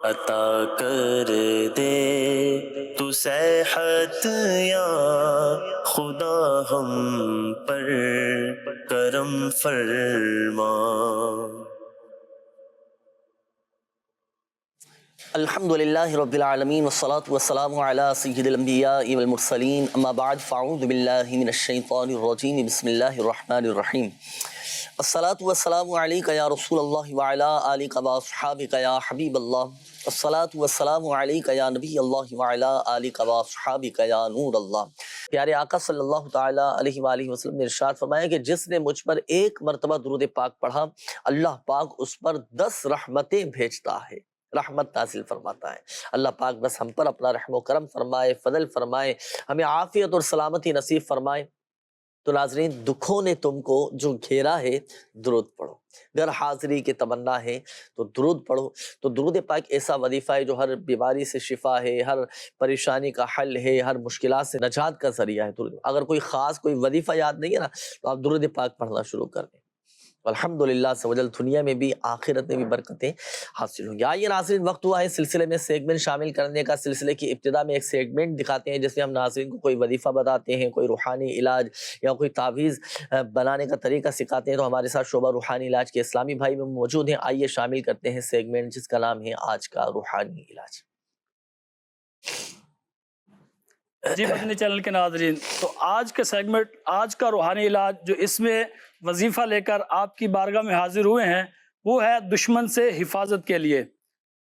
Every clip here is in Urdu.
عطا کر دے تو صحت یا خدا ہم پر کرم فرما۔ الحمدللہ رب العالمین والصلاة والسلام علی سید الانبیاء والمرسلین، اما بعد فاعوذ باللہ من الشیطان الرجیم، بسم اللہ الرحمن الرحیم۔ الصلاة والسلام علیک یا رسول اللہ وعلی آلک واصحابک یا حبیب اللہ، الصلاة والسلام علیک یا نبی اللہ وعلی آلک واصحابک یا نور اللہ۔ پیارے آقا صلی اللہ تعالیٰ علیہ وآلہ وسلم نے ارشاد فرمایا کہ جس نے مجھ پر ایک مرتبہ درود پاک پڑھا، اللہ پاک اس پر 10 رحمتیں بھیجتا ہے، رحمت نازل فرماتا ہے۔ اللہ پاک بس ہم پر اپنا رحم و کرم فرمائے، فضل فرمائے، ہمیں عافیت اور سلامتی نصیب فرمائے۔ تو ناظرین، دکھوں نے تم کو جو گھیرا ہے، درود پڑھو۔ اگر حاضری کی تمنا ہے تو درود پڑھو۔ تو درود پاک ایسا وظیفہ ہے جو ہر بیماری سے شفا ہے، ہر پریشانی کا حل ہے، ہر مشکلات سے نجات کا ذریعہ ہے۔ اگر کوئی خاص کوئی وظیفہ یاد نہیں ہے نا، تو آپ درود پاک پڑھنا شروع کر دیں۔ الحمدللہ سوجل دنیا میں بھی آخرت میں بھی برکتیں حاصل ہوں گی۔ آئیے ناظرین، وقت ہوا ہے سلسلے میں سیگمنٹ شامل کرنے کا۔ سلسلے کی ابتدا میں ایک سیگمنٹ دکھاتے ہیں جس میں ہم ناظرین کو کوئی وظیفہ بتاتے ہیں، کوئی روحانی علاج یا کوئی تعویذ بنانے کا طریقہ سکھاتے ہیں۔ تو ہمارے ساتھ شعبہ روحانی علاج کے اسلامی بھائی میں موجود ہیں۔ آئیے شامل کرتے ہیں سیگمنٹ جس کا نام ہے آج کا روحانی علاج۔ جی مدنی چینل کے ناظرین، تو آج کا سیگمنٹ، آج کا روحانی علاج جو اس میں وظیفہ لے کر آپ کی بارگاہ میں حاضر ہوئے ہیں، وہ ہے دشمن سے حفاظت کے لیے۔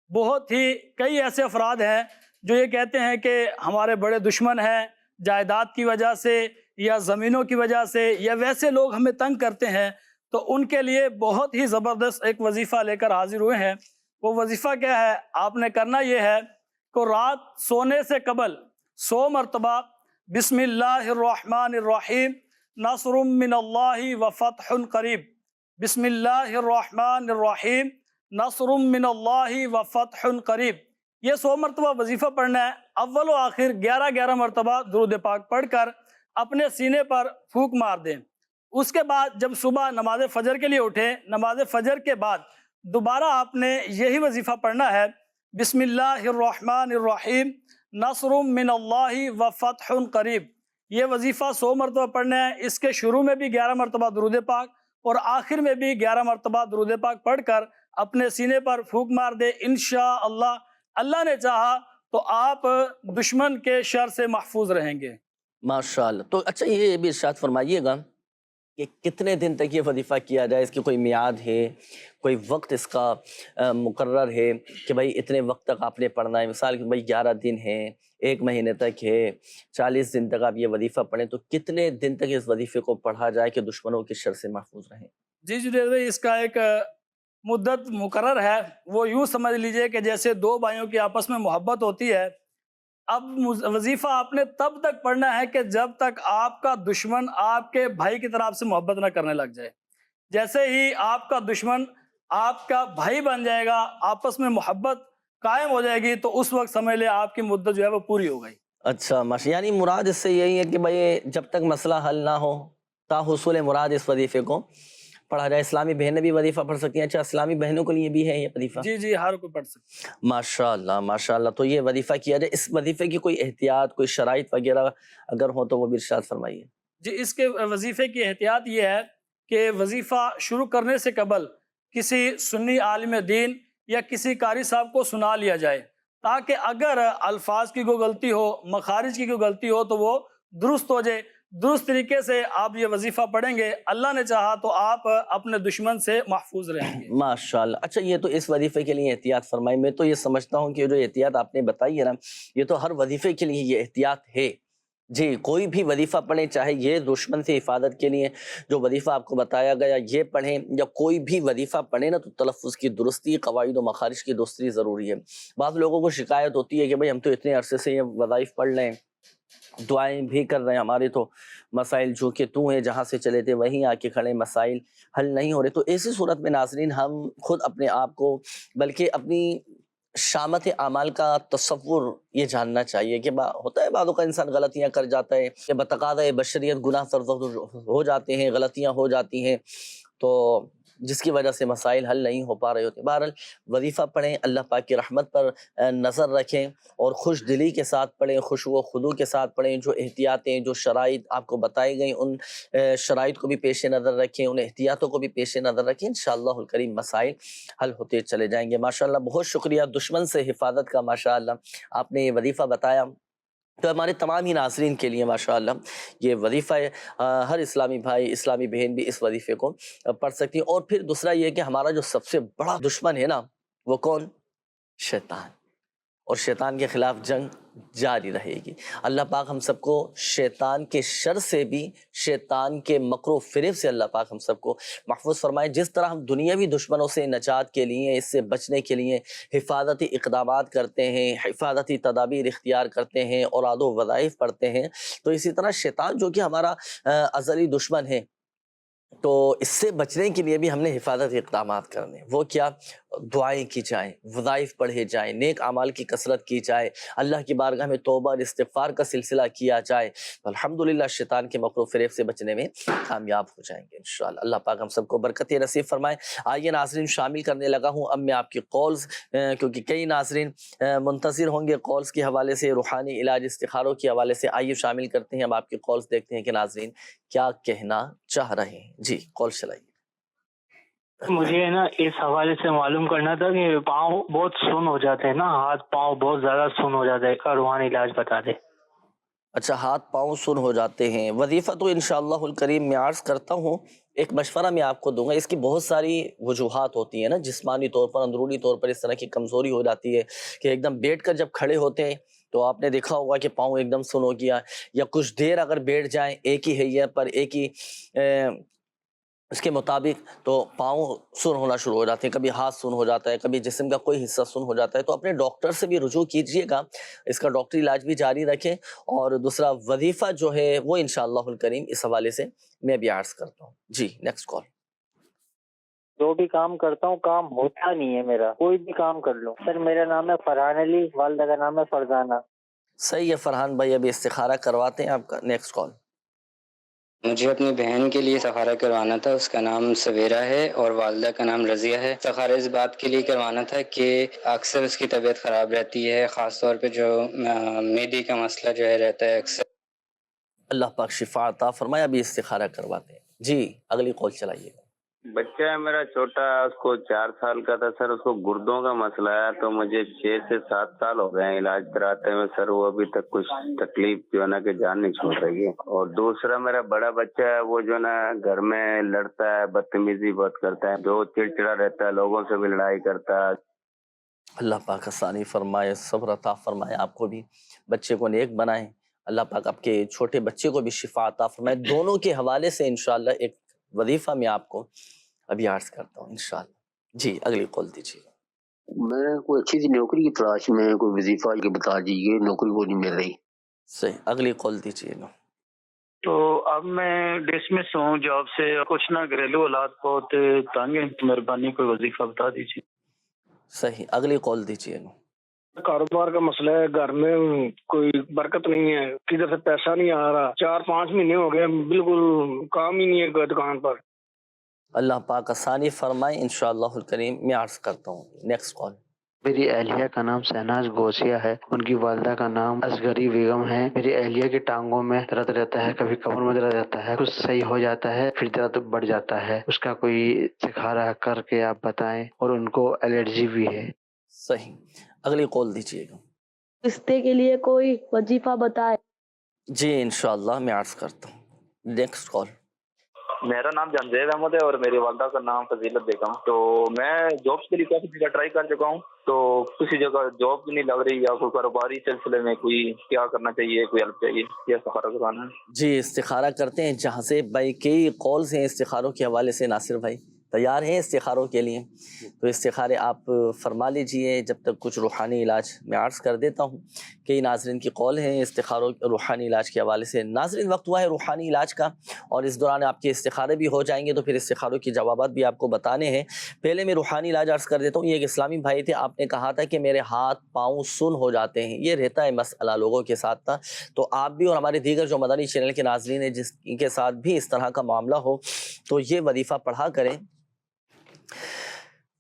بہت ہی کئی ایسے افراد ہیں جو یہ کہتے ہیں کہ ہمارے بڑے دشمن ہیں، جائیداد کی وجہ سے یا زمینوں کی وجہ سے، یا ویسے لوگ ہمیں تنگ کرتے ہیں۔ تو ان کے لیے بہت ہی زبردست ایک وظیفہ لے کر حاضر ہوئے ہیں۔ وہ وظیفہ کیا ہے؟ آپ نے کرنا یہ ہے کہ رات سونے سے قبل 100 مرتبہ بسم اللہ الرحمن الرحیم نصر من اللہ و فتح قریب، بسم اللہ الرحمن الرحیم نصر من اللہ و فتح قریب، یہ 100 مرتبہ وظیفہ پڑھنا ہے۔ اول و آخر 11 مرتبہ درود پاک پڑھ کر اپنے سینے پر پھونک مار دیں۔ اس کے بعد جب صبح نماز فجر کے لیے اٹھیں، نماز فجر کے بعد دوبارہ آپ نے یہی وظیفہ پڑھنا ہے، بسم اللہ الرحمن الرحیم نصر من اللہ و فتح قریب۔ یہ وظیفہ 100 مرتبہ پڑھنا ہے۔ اس کے شروع میں بھی 11 مرتبہ درود پاک اور آخر میں بھی 11 مرتبہ درود پاک پڑھ کر اپنے سینے پر پھونک مار دے۔ انشاءاللہ اللہ نے چاہا تو آپ دشمن کے شر سے محفوظ رہیں گے۔ ماشاءاللہ۔ تو اچھا یہ بھی ارشاد فرمائیے گا کہ کتنے دن تک یہ وظیفہ کیا جائے؟ اس کی کوئی میعاد ہے، کوئی وقت اس کا مقرر ہے کہ بھائی اتنے وقت تک آپ نے پڑھنا ہے؟ مثال کہ بھائی 11 دن ہے، 1 مہینے تک ہے، 40 دن تک آپ یہ وظیفہ پڑھیں، تو کتنے دن تک اس وظیفے کو پڑھا جائے کہ دشمنوں کی شر سے محفوظ رہیں؟ جی جنید بھائی، اس کا ایک مدت مقرر ہے۔ وہ یوں سمجھ لیجئے کہ جیسے 2 بھائیوں کی آپس میں محبت ہوتی ہے، اب وظیفہ آپ نے تب تک پڑھنا ہے کہ جب تک آپ کا دشمن آپ کے بھائی کی طرف سے محبت نہ کرنے لگ جائے۔ جیسے ہی آپ کا دشمن آپ کا بھائی بن جائے گا، آپس میں محبت قائم ہو جائے گی، تو اس وقت سمجھ لے آپ کی مدت جو ہے وہ پوری ہو گئی۔ اچھا ماشاء، یعنی مراد اس سے یہی ہے کہ بھائی جب تک مسئلہ حل نہ ہو تا حصول مراد اس وظیفے کو پڑھا جائے۔ اسلامی بہنیں بھی وظیفہ پڑھ سکتی ہیں؟ اچھا، اسلامی بہنوں کے لیے بھی ہے یہ وظیفہ؟ جی جی، ہر کوئی پڑھ سکتا ہے۔ ماشاءاللہ ماشاءاللہ۔ تو یہ وظیفہ کیا جائے، اس وظیفے کی کوئی احتیاط، کوئی شرائط وغیرہ اگر ہو تو وہ بھی ارشاد فرمائیے۔ جی، اس کے وظیفے کی احتیاط یہ ہے کہ وظیفہ شروع کرنے سے قبل کسی سنی عالم دین یا کسی قاری صاحب کو سنا لیا جائے، تاکہ اگر الفاظ کی کوئی غلطی ہو، مخارج کی کوئی غلطی ہو تو وہ درست ہو جائے۔ درست طریقے سے آپ یہ وظیفہ پڑھیں گے، اللہ نے چاہا تو آپ اپنے دشمن سے محفوظ رہیں گے۔ ماشاءاللہ۔ اچھا، یہ تو اس وظیفے کے لیے احتیاط فرمائی۔ میں تو یہ سمجھتا ہوں کہ جو احتیاط آپ نے بتائی ہے نا، یہ تو ہر وظیفے کے لیے یہ احتیاط ہے۔ جی، کوئی بھی وظیفہ پڑھیں، چاہے یہ دشمن سے حفاظت کے لیے جو وظیفہ آپ کو بتایا گیا یہ پڑھیں، یا کوئی بھی وظیفہ پڑھیں نا، تو تلفظ کی درستی، قواعد و مخارج کی درستی ضروری ہے۔ بعض لوگوں کو شکایت ہوتی ہے کہ بھئی ہم تو اتنے عرصے سے یہ وظائف پڑھ لیں، دعائیں بھی کر رہے ہیں، ہمارے تو مسائل جو کہ تو ہیں جہاں سے چلے تھے وہیں آ کے کھڑے، مسائل حل نہیں ہو رہے۔ تو ایسی صورت میں ناظرین ہم خود اپنے آپ کو، بلکہ اپنی شامت اعمال کا تصور یہ جاننا چاہیے کہ ہوتا ہے بعضوں کا انسان غلطیاں کر جاتا ہے کہ بتقاضۂ بشریت گناہ سرزد ہو جاتے ہیں، غلطیاں ہو جاتی ہیں۔ تو جس کی وجہ سے مسائل حل نہیں ہو پا رہے ہوتے. بہرحال وظیفہ پڑھیں, اللہ پاک کی رحمت پر نظر رکھیں اور خوش دلی کے ساتھ پڑھیں, خشوع و خضوع کے ساتھ پڑھیں. جو احتیاطیں, جو شرائط آپ کو بتائی گئیں, ان شرائط کو بھی پیش نظر رکھیں, ان احتیاطوں کو بھی پیش نظر رکھیں. انشاءاللہ الکریم مسائل حل ہوتے چلے جائیں گے. ماشاءاللہ بہت شکریہ دشمن سے حفاظت کا, ماشاءاللہ آپ نے یہ وظیفہ بتایا. تو ہمارے تمام ہی ناظرین کے لیے ماشاءاللہ یہ وظیفہ ہے, ہر اسلامی بھائی اسلامی بہن بھی اس وظیفے کو پڑھ سکتی ہیں. اور پھر دوسرا یہ کہ ہمارا جو سب سے بڑا دشمن ہے نا, وہ کون؟ شیطان. اور شیطان کے خلاف جنگ جاری رہے گی. اللہ پاک ہم سب کو شیطان کے شر سے بھی, شیطان کے مکر و فریب سے اللہ پاک ہم سب کو محفوظ فرمائے. جس طرح ہم دنیاوی دشمنوں سے نجات کے لیے, اس سے بچنے کے لیے حفاظتی اقدامات کرتے ہیں, حفاظتی تدابیر اختیار کرتے ہیں, اوراد و وظائف پڑھتے ہیں, تو اسی طرح شیطان جو کہ ہمارا ازلی دشمن ہے, تو اس سے بچنے کے لیے بھی ہم نے حفاظتی اقدامات کرنے. وہ کیا؟ دعائیں کی جائیں, وظائف پڑھے جائیں, نیک اعمال کی کثرت کی جائے, اللہ کی بارگاہ میں توبہ اور استغفار کا سلسلہ کیا جائے. الحمدللہ شیطان کے مکر و فریب سے بچنے میں کامیاب ہو جائیں گے انشاءاللہ. اللہ پاک ہم سب کو برکت نصیب فرمائے. آئیے ناظرین شامل کرنے لگا ہوں اب میں آپ کی کالز, کیونکہ کئی ناظرین منتظر ہوں گے کالز کے حوالے سے, روحانی علاج استخاروں کے حوالے سے. آئیے شامل کرتے ہیں, اب آپ کی کالز دیکھتے ہیں کہ ناظرین کیا کہنا چاہ رہے ہیں. جی کال چلائیے. مجھے ہے نا اس حوالے سے معلوم کرنا تھا کہ پاؤں بہت سن ہو جاتے ہیں نا, ہاتھ پاؤں بہت زیادہ سن ہو جاتے ہیں, کا روحانی علاج بتا دے. اچھا, ہاتھ پاؤں سن ہو جاتے ہیں. وظیفہ تو انشاءاللہ الکریم میں عرض کرتا ہوں, ایک مشورہ میں آپ کو دوں گا. اس کی بہت ساری وجوہات ہوتی ہیں نا, جسمانی طور پر, اندرونی طور پر اس طرح کی کمزوری ہو جاتی ہے کہ ایک دم بیٹھ کر جب کھڑے ہوتے ہیں تو آپ نے دیکھا ہوگا کہ پاؤں ایک دم سن ہو گیا, یا کچھ دیر اگر بیٹھ جائیں ایک ہی حیت پر, ایک ہی اس کے مطابق, تو پاؤں سن ہونا شروع ہو جاتے ہیں. کبھی ہاتھ سن ہو جاتا ہے, کبھی جسم کا کوئی حصہ سن ہو جاتا ہے. تو اپنے ڈاکٹر سے بھی رجوع کیجئے گا, اس کا ڈاکٹری علاج بھی جاری رکھیں. اور دوسرا وظیفہ جو ہے وہ انشاءاللہ الکریم اس حوالے سے میں بھی عرض کرتا ہوں. جی نیکسٹ کال. جو بھی کام کرتا ہوں کام ہوتا نہیں ہے میرا, کوئی بھی کام کر لوں. سر میرا نام ہے فرحان علی, والدہ کا نام ہے فرزانہ. صحیح ہے فرحان بھائی, ابھی استخارہ کرواتے ہیں آپ کا. Next call. مجھے اپنی بہن کے لیے استخارہ کروانا تھا, اس کا نام سویرا ہے اور والدہ کا نام رضیہ ہے. استخارہ اس بات کے لیے کروانا تھا کہ اکثر اس کی طبیعت خراب رہتی ہے, خاص طور پہ جو میدے کا مسئلہ جو ہے رہتا ہے اکثر. اللہ پاک شفا عطا فرمائے. ابھی استخارہ کرواتے ہیں. جی اگلی کال چلائیے. بچہ ہے میرا چھوٹا, اس کو 4 سال کا تھا سر, اس کو گردوں کا مسئلہ ہے. تو مجھے 6 سے 7 سال ہو گئے ہیں علاج کراتے ہوئے سر, وہ ابھی تک کچھ تکلیف جو ہے نا کہ جان نہیں چھوڑ رہی ہے. اور دوسرا میرا بڑا بچہ ہے, وہ جو ہے نا گھر میں لڑتا ہے, بدتمیزی بہت کرتا ہے, جو چڑچڑا رہتا ہے, لوگوں سے بھی لڑائی کرتا ہے. اللہ پاک آسانی فرمائے, صبر عطا فرمائے, آپ کو بھی بچے کو نیک بنائے. اللہ پاک آپ کے چھوٹے بچے کو بھی شفا عطا فرمائے. دونوں کے حوالے سے انشاءاللہ ایک وظیفہ میں آپ کو ابھی عرض کرتا ہوں انشاءاللہ. جی اگلی کال دیجیے. میں کوئی اچھی سی نوکری کی تلاش میں, کوئی وظیفہ کے بتا دیجیے, نوکری وہ نہیں مل رہی. صحیح, اگلی کال دیجیے نا. تو اب میں ڈسمس ہوں جاب سے, کچھ نہ گھریلو حالات بہت تنگ ہیں, مہربانی کوئی وظیفہ بتا دیجیے. صحیح, اگلی کال دیجیے نا. کاروبار کا مسئلہ ہے, گھر میں کوئی برکت نہیں ہے, کدھر سے پیسہ نہیں آ رہا. 4-5 مہینے ہو گئے, بالکل کام ہی نہیں ہے دکان پر. اللہ پاک آسانی فرمائے انشاءاللہ الکریم میں عرض کرتا ہوں. Next call. میری اہلیہ کا نام شہناز گوسیہ ہے, ان کی والدہ کا نام اصغری بیگم ہے. میری اہلیہ کی ٹانگوں میں درد رہتا ہے, کبھی کمر میں درد رہتا ہے, کچھ صحیح ہو جاتا ہے پھر درد بڑھ جاتا ہے. اس کا کوئی استخارہ کر کے آپ بتائیں. اور ان کو الرجی بھی ہے. صحیح, اگلی کال دیجیے گا. رشتے کے لیے کوئی وظیفہ بتائے. جی انشاءاللہ میں عرض کرتا ہوں. Next call. میرا نام جمزید احمد ہے اور میری والدہ کا نام فضیلت بیگم. تو میں جابس کے لیے کافی جگہ ٹرائی کر چکا ہوں, تو کسی جگہ جاب بھی نہیں لگ رہی, یا کوئی کاروباری سلسلے میں کوئی کیا کرنا چاہیے, کوئی ہیلپ چاہیے, کیا استخارہ کروانا ہے. جی استخارہ کرتے ہیں. جہاں سے بھائی کئی کالز ہیں استخاروں کے حوالے سے. ناصر بھائی تیار ہیں استخاروں کے لیے, تو استخارے آپ فرما لیجئے. جب تک کچھ روحانی علاج میں عرض کر دیتا ہوں. کئی ناظرین کی قول ہیں استخاروں روحانی علاج کے حوالے سے. ناظرین وقت ہوا ہے روحانی علاج کا, اور اس دوران آپ کے استخارے بھی ہو جائیں گے, تو پھر استخاروں کی جوابات بھی آپ کو بتانے ہیں. پہلے میں روحانی علاج عرض کر دیتا ہوں. یہ ایک اسلامی بھائی تھے, آپ نے کہا تھا کہ میرے ہاتھ پاؤں سن ہو جاتے ہیں. یہ رہتا ہے مسئلہ لوگوں کے ساتھ تھا, تو آپ بھی اور ہمارے دیگر جو مدنی چینل کے ناظرین ہیں جس کے ساتھ بھی اس طرح کا معاملہ ہو, تو یہ وظیفہ پڑھا کریں.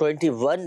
21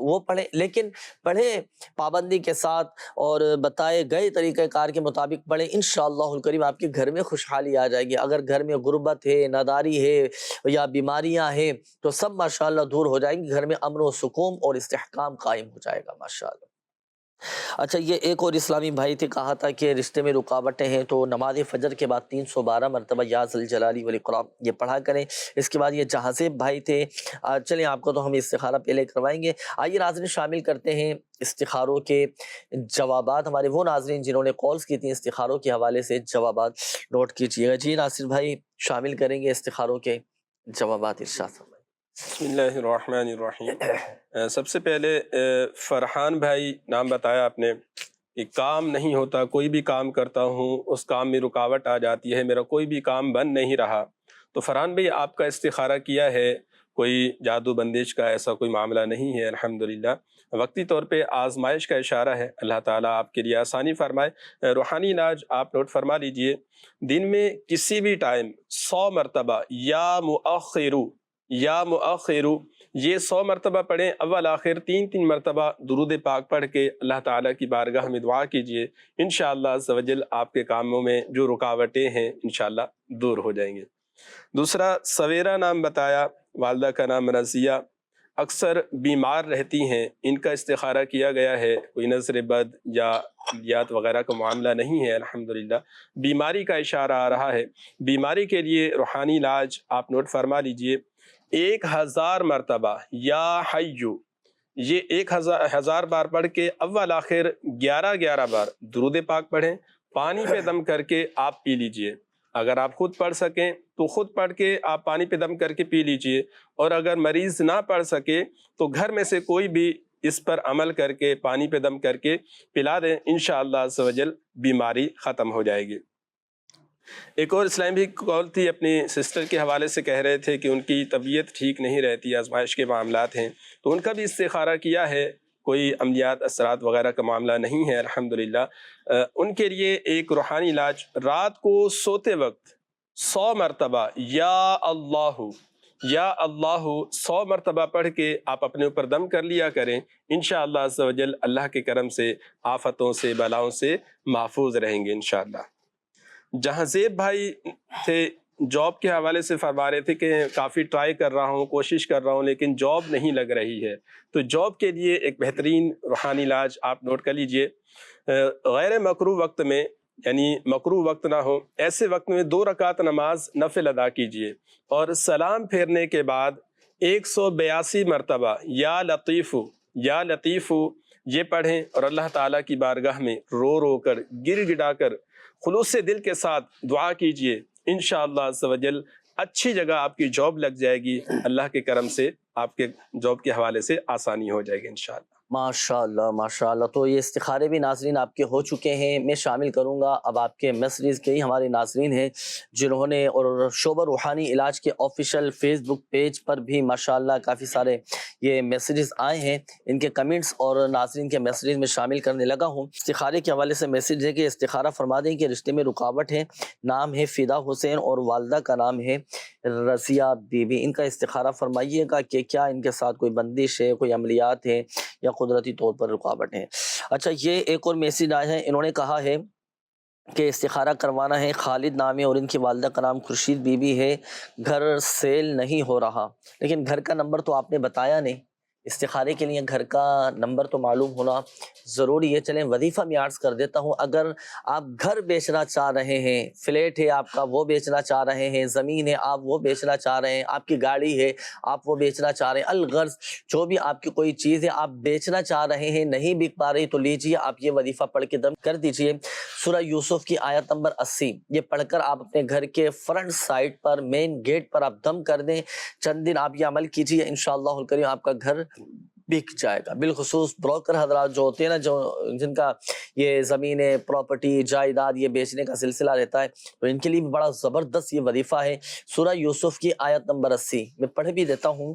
وہ پڑھیں، لیکن پڑھیں پابندی کے ساتھ اور بتائے گئے طریقہ کار کے مطابق پڑھیں، انشاءاللہ الکریم آپ کے گھر میں خوشحالی آ جائے گی۔ اگر گھر میں غربت ہے، ناداری ہے یا بیماریاں ہیں تو سب ماشاءاللہ دور ہو جائیں گی، گھر میں امن و سکون اور استحکام قائم ہو جائے گا ماشاءاللہ۔ اچھا، یہ ایک اور اسلامی بھائی تھے، کہا تھا کہ رشتے میں رکاوٹیں ہیں تو نماز فجر کے بعد 312 مرتبہ یا ذل جلالی والاکرام یہ پڑھا کریں۔ اس کے بعد یہ جہازیب بھائی تھے، چلیں آپ کو تو ہم استخارہ پہلے کروائیں گے۔ آئیے ناظرین شامل کرتے ہیں استخاروں کے جوابات، ہمارے وہ ناظرین جنہوں نے کالز کی تھیں استخاروں کے حوالے سے جوابات نوٹ کیجیے گا۔ جی ناصر بھائی شامل کریں گے استخاروں کے جوابات، ارشاد فرمائیں۔ بسم اللہ الرحمن الرحیم۔ سب سے پہلے فرحان بھائی نام بتایا آپ نے کہ کام نہیں ہوتا، کوئی بھی کام کرتا ہوں اس کام میں رکاوٹ آ جاتی ہے، میرا کوئی بھی کام بن نہیں رہا۔ تو فرحان بھائی آپ کا استخارہ کیا ہے، کوئی جادو بندش کا ایسا کوئی معاملہ نہیں ہے الحمدللہ، وقتی طور پہ آزمائش کا اشارہ ہے، اللہ تعالیٰ آپ کے لیے آسانی فرمائے۔ روحانی علاج آپ نوٹ فرما لیجئے، دن میں کسی بھی ٹائم 100 مرتبہ یا مؤخرو یہ 100 مرتبہ پڑھیں، اول آخر 3 مرتبہ درود پاک پڑھ کے اللہ تعالیٰ کی بارگاہ میں دعا کیجئے، انشاءاللہ عز و جل آپ کے کاموں میں جو رکاوٹیں ہیں انشاءاللہ دور ہو جائیں گے۔ دوسرا سویرا نام بتایا، والدہ کا نام رضیہ، اکثر بیمار رہتی ہیں، ان کا استخارہ کیا گیا ہے، کوئی نظر بد یا عملیات وغیرہ کا معاملہ نہیں ہے الحمدللہ، بیماری کا اشارہ آ رہا ہے۔ بیماری کے لیے روحانی علاج آپ نوٹ فرما لیجئے، 1000 مرتبہ یا حیو یہ 1000 بار پڑھ کے اول آخر 11 بار درود پاک پڑھیں، پانی پہ دم کر کے آپ پی لیجئے۔ اگر آپ خود پڑھ سکیں تو خود پڑھ کے آپ پانی پہ دم کر کے پی لیجئے، اور اگر مریض نہ پڑھ سکے تو گھر میں سے کوئی بھی اس پر عمل کر کے پانی پہ دم کر کے پلا دیں، انشاءاللہ عز و جل بیماری ختم ہو جائے گی۔ ایک اور اسلام بھی کال تھی، اپنی سسٹر کے حوالے سے کہہ رہے تھے کہ ان کی طبیعت ٹھیک نہیں رہتی، آزمائش کے معاملات ہیں، تو ان کا بھی استخارہ کیا ہے، کوئی عملیات اثرات وغیرہ کا معاملہ نہیں ہے الحمدللہ۔ ان کے لیے ایک روحانی علاج، رات کو سوتے وقت 100 مرتبہ یا اللہ 100 مرتبہ پڑھ کے آپ اپنے اوپر دم کر لیا کریں، انشاءاللہ عز و جل اللہ کے کرم سے آفتوں سے بلاؤں سے محفوظ رہیں گے انشاءاللہ۔ جہاں زیب بھائی تھے، جاب کے حوالے سے فرما رہے تھے کہ کافی ٹرائی کر رہا ہوں، کوشش کر رہا ہوں لیکن جاب نہیں لگ رہی ہے، تو جاب کے لیے ایک بہترین روحانی علاج آپ نوٹ کر لیجئے، غیر مکروہ وقت میں، یعنی مکروہ وقت نہ ہو ایسے وقت میں 2 رکعت نماز نفل ادا کیجئے، اور سلام پھیرنے کے بعد 182 مرتبہ یا لطیف یہ پڑھیں، اور اللہ تعالیٰ کی بارگاہ میں رو رو کر گر گڑا کر خلوص دل کے ساتھ دعا کیجئے، انشاءاللہ عز و جل اچھی جگہ آپ کی جاب لگ جائے گی، اللہ کے کرم سے آپ کے جاب کے حوالے سے آسانی ہو جائے گی انشاءاللہ۔ ماشاءاللہ ماشاءاللہ، تو یہ استخارے بھی ناظرین آپ کے ہو چکے ہیں، میں شامل کروں گا اب آپ کے میسیجز کے ہی ہمارے ناظرین ہیں جنہوں نے، اور شعبہ روحانی علاج کے آفیشیل فیس بک پیج پر بھی ماشاءاللہ کافی سارے یہ میسیجز آئے ہیں، ان کے کمنٹس اور ناظرین کے میسیجز میں شامل کرنے لگا ہوں۔ استخارے کے حوالے سے میسیج ہے کہ استخارہ فرما دیں کہ رشتے میں رکاوٹ ہے، نام ہے فدا حسین اور والدہ کا نام ہے رضیہ بی بی، ان کا استخارہ فرمائیے گا کہ کیا ان کے ساتھ کوئی بندش ہے، کوئی عملیات ہے یا قدرتی طور پر رکاوٹ ہے۔ اچھا، یہ ایک اور میسیج آیا ہے، انہوں نے کہا ہے کہ استخارہ کروانا ہے، خالد نام ہے اور ان کی والدہ کا نام خورشید بی بی ہے، گھر سیل نہیں ہو رہا، لیکن گھر کا نمبر تو آپ نے بتایا نہیں، استخارے کے لیے گھر کا نمبر تو معلوم ہونا ضروری ہے۔ چلیں وظیفہ میں عرض کر دیتا ہوں، اگر آپ گھر بیچنا چاہ رہے ہیں، فلیٹ ہے آپ کا وہ بیچنا چاہ رہے ہیں، زمین ہے آپ وہ بیچنا چاہ رہے ہیں، آپ کی گاڑی ہے آپ وہ بیچنا چاہ رہے ہیں، الغرض جو بھی آپ کی کوئی چیز ہے آپ بیچنا چاہ رہے ہیں، نہیں بک پا رہی، تو لیجیے آپ یہ وظیفہ پڑھ کے دم کر دیجیے، سورہ یوسف کی آیت نمبر 80 یہ پڑھ کر آپ اپنے گھر کے فرنٹ سائڈ پر مین گیٹ پر آپ دم کر دیں، چند دن آپ یہ عمل کیجیے، انشاءاللہ الکریم آپ کا گھر بک جائے گا۔ بالخصوص بروکر حضرات جو ہوتے ہیں نا، جن کا یہ زمینیں، پراپرٹی، جائیداد یہ بیچنے کا سلسلہ رہتا ہے، تو ان کے لیے بھی بڑا زبردست یہ وظیفہ ہے۔ سورہ یوسف کی آیت نمبر 80 میں پڑھ بھی دیتا ہوں،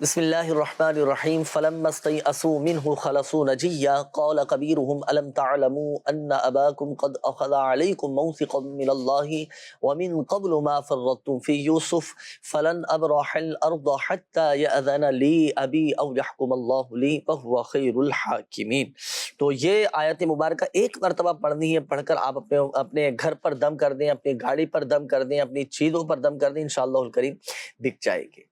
بسم اللہ الرحمن الرحیم فلما استيئسوا منه خلصوا نجيا قال كبيرهم ألم تعلموا أن أباكم قد أخذ عليكم موثقا من الله ومن قبل ما فرطتم في يوسف فلن أبرح الأرض حتى يأذن لي أبي أو يحكم الله لي وهو خير الحاكمين. تو یہ آیت مبارکہ ایک مرتبہ پڑھنی ہے، پڑھ کر آپ اپنے گھر پر دم کر دیں، اپنی گاڑی پر دم کر دیں، اپنی چیزوں پر دم کر دیں، انشاءاللہ الکریم بک جائے گی.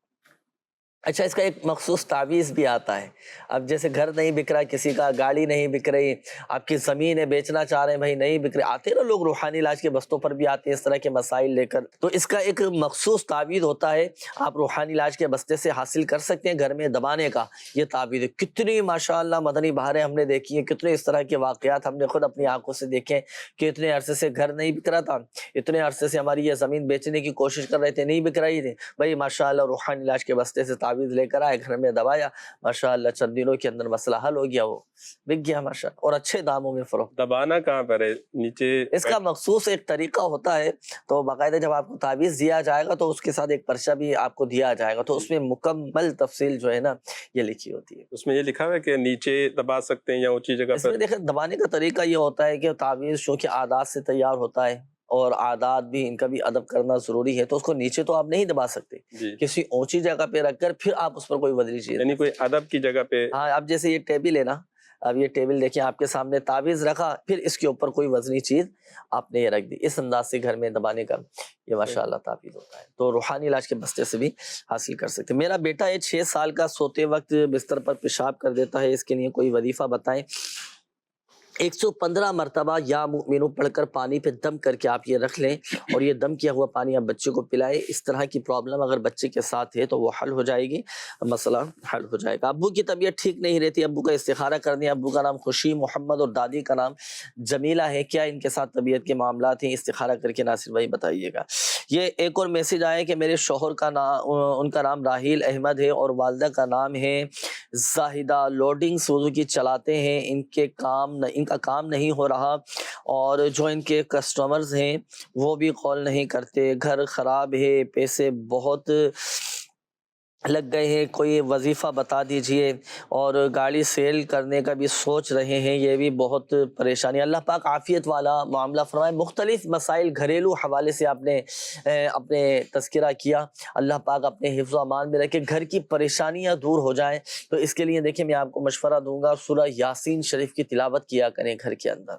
اچھا، اس کا ایک مخصوص تعویذ بھی آتا ہے. اب جیسے گھر نہیں بک رہا کسی کا، گاڑی نہیں بک رہی، آپ کی زمینیں بیچنا چاہ رہے ہیں بھائی نہیں بک رہے، آتے نا لوگ روحانی علاج کے بستوں پر بھی آتے ہیں اس طرح کے مسائل لے کر. تو اس کا ایک مخصوص تعویذ ہوتا ہے، آپ روحانی علاج کے بستے سے حاصل کر سکتے ہیں گھر میں دبانے کا. یہ تعویذ ہے. کتنی ماشاءاللہ مدنی بہاریں ہم نے دیکھی ہیں، کتنے اس طرح کے واقعات ہم نے خود اپنی آنکھوں سے دیکھے ہیں کہ اتنے عرصے سے گھر نہیں بک رہا تھا، اتنے عرصے سے ہماری یہ زمین بیچنے کی کوشش کر رہے تھے، نہیں بک رہی تھی، بھائی ماشاءاللہ روحانی علاج کے بستے سے تعویذ لے کر آئے، گھر میں دبایا، ماشاءاللہ چند دنوں کے اندر مسئلہ حل ہو گیا، وہ بک گیا ماشاءاللہ، اور اچھے داموں میں فروخت. دبانا کہاں پر ہے؟ نیچے اس کا مخصوص ایک طریقہ ہوتا ہے. تو باقاعدہ جب آپ کو تعویذ دیا جائے گا تو اس کے ساتھ ایک پرچہ بھی آپ کو دیا جائے گا، تو اس میں مکمل تفصیل جو ہے نا یہ لکھی ہوتی ہے. اس میں یہ لکھا ہوا ہے کہ نیچے دبا سکتے ہیں یا اونچی جگہ اس پر؟ میں دیکھیں دبانے کا طریقہ یہ ہوتا ہے کہ تعویذ چونکہ عادات سے تیار ہوتا ہے اور عادات بھی ان کا بھی ادب کرنا ضروری ہے، تو اس کو نیچے تو آپ نہیں دبا سکتے، کسی اونچی جگہ پہ رکھ کر پھر آپ اس پر کوئی وزنی چیز، یعنی کوئی ادب کی جگہ پہ. ہاں اب جیسے یہ ٹیبل ہے نا، اب یہ ٹیبل دیکھیں آپ کے سامنے تعویذ رکھا، پھر اس کے اوپر کوئی وزنی چیز آپ نے یہ رکھ دی، اس انداز سے گھر میں دبانے کا یہ ماشاءاللہ تعویذ ہوتا ہے. تو روحانی علاج کے بستے سے بھی حاصل کر سکتے. میرا بیٹا ہے 6 سال کا، سوتے وقت بستر پر پیشاب کر دیتا ہے، اس کے لیے کوئی وظیفہ بتائیں. 115 مرتبہ یا مؤمنون پڑھ کر پانی پہ دم کر کے آپ یہ رکھ لیں، اور یہ دم کیا ہوا پانی آپ بچے کو پلائیں. اس طرح کی پرابلم اگر بچے کے ساتھ ہے تو وہ حل ہو جائے گی، مسئلہ حل ہو جائے گا. ابو کی طبیعت ٹھیک نہیں رہتی، ابو کا استخارہ کر دیں. ابو کا نام خوشی محمد اور دادی کا نام جمیلہ ہے، کیا ان کے ساتھ طبیعت کے معاملات ہیں؟ استخارہ کر کے ناصر بھائی بتائیے گا. یہ ایک اور میسج آیا کہ میرے شوہر کا نام، ان کا نام راحیل احمد ہے اور والدہ کا نام ہے زاہدہ، لوڈنگ سوزوکی چلاتے ہیں، ان کا کام نہیں ہو رہا، اور جو ان کے کسٹمرز ہیں وہ بھی قول نہیں کرتے، گھر خراب ہے، پیسے بہت لگ گئے ہیں، کوئی وظیفہ بتا دیجئے، اور گاڑی سیل کرنے کا بھی سوچ رہے ہیں، یہ بھی بہت پریشانی. اللہ پاک عافیت والا معاملہ فرمائے. مختلف مسائل گھریلو حوالے سے آپ نے اپنے تذکرہ کیا، اللہ پاک اپنے حفظ و امان میں رکھے، گھر کی پریشانیاں دور ہو جائیں. تو اس کے لیے دیکھیں میں آپ کو مشورہ دوں گا، سورہ یاسین شریف کی تلاوت کیا کریں گھر کے اندر.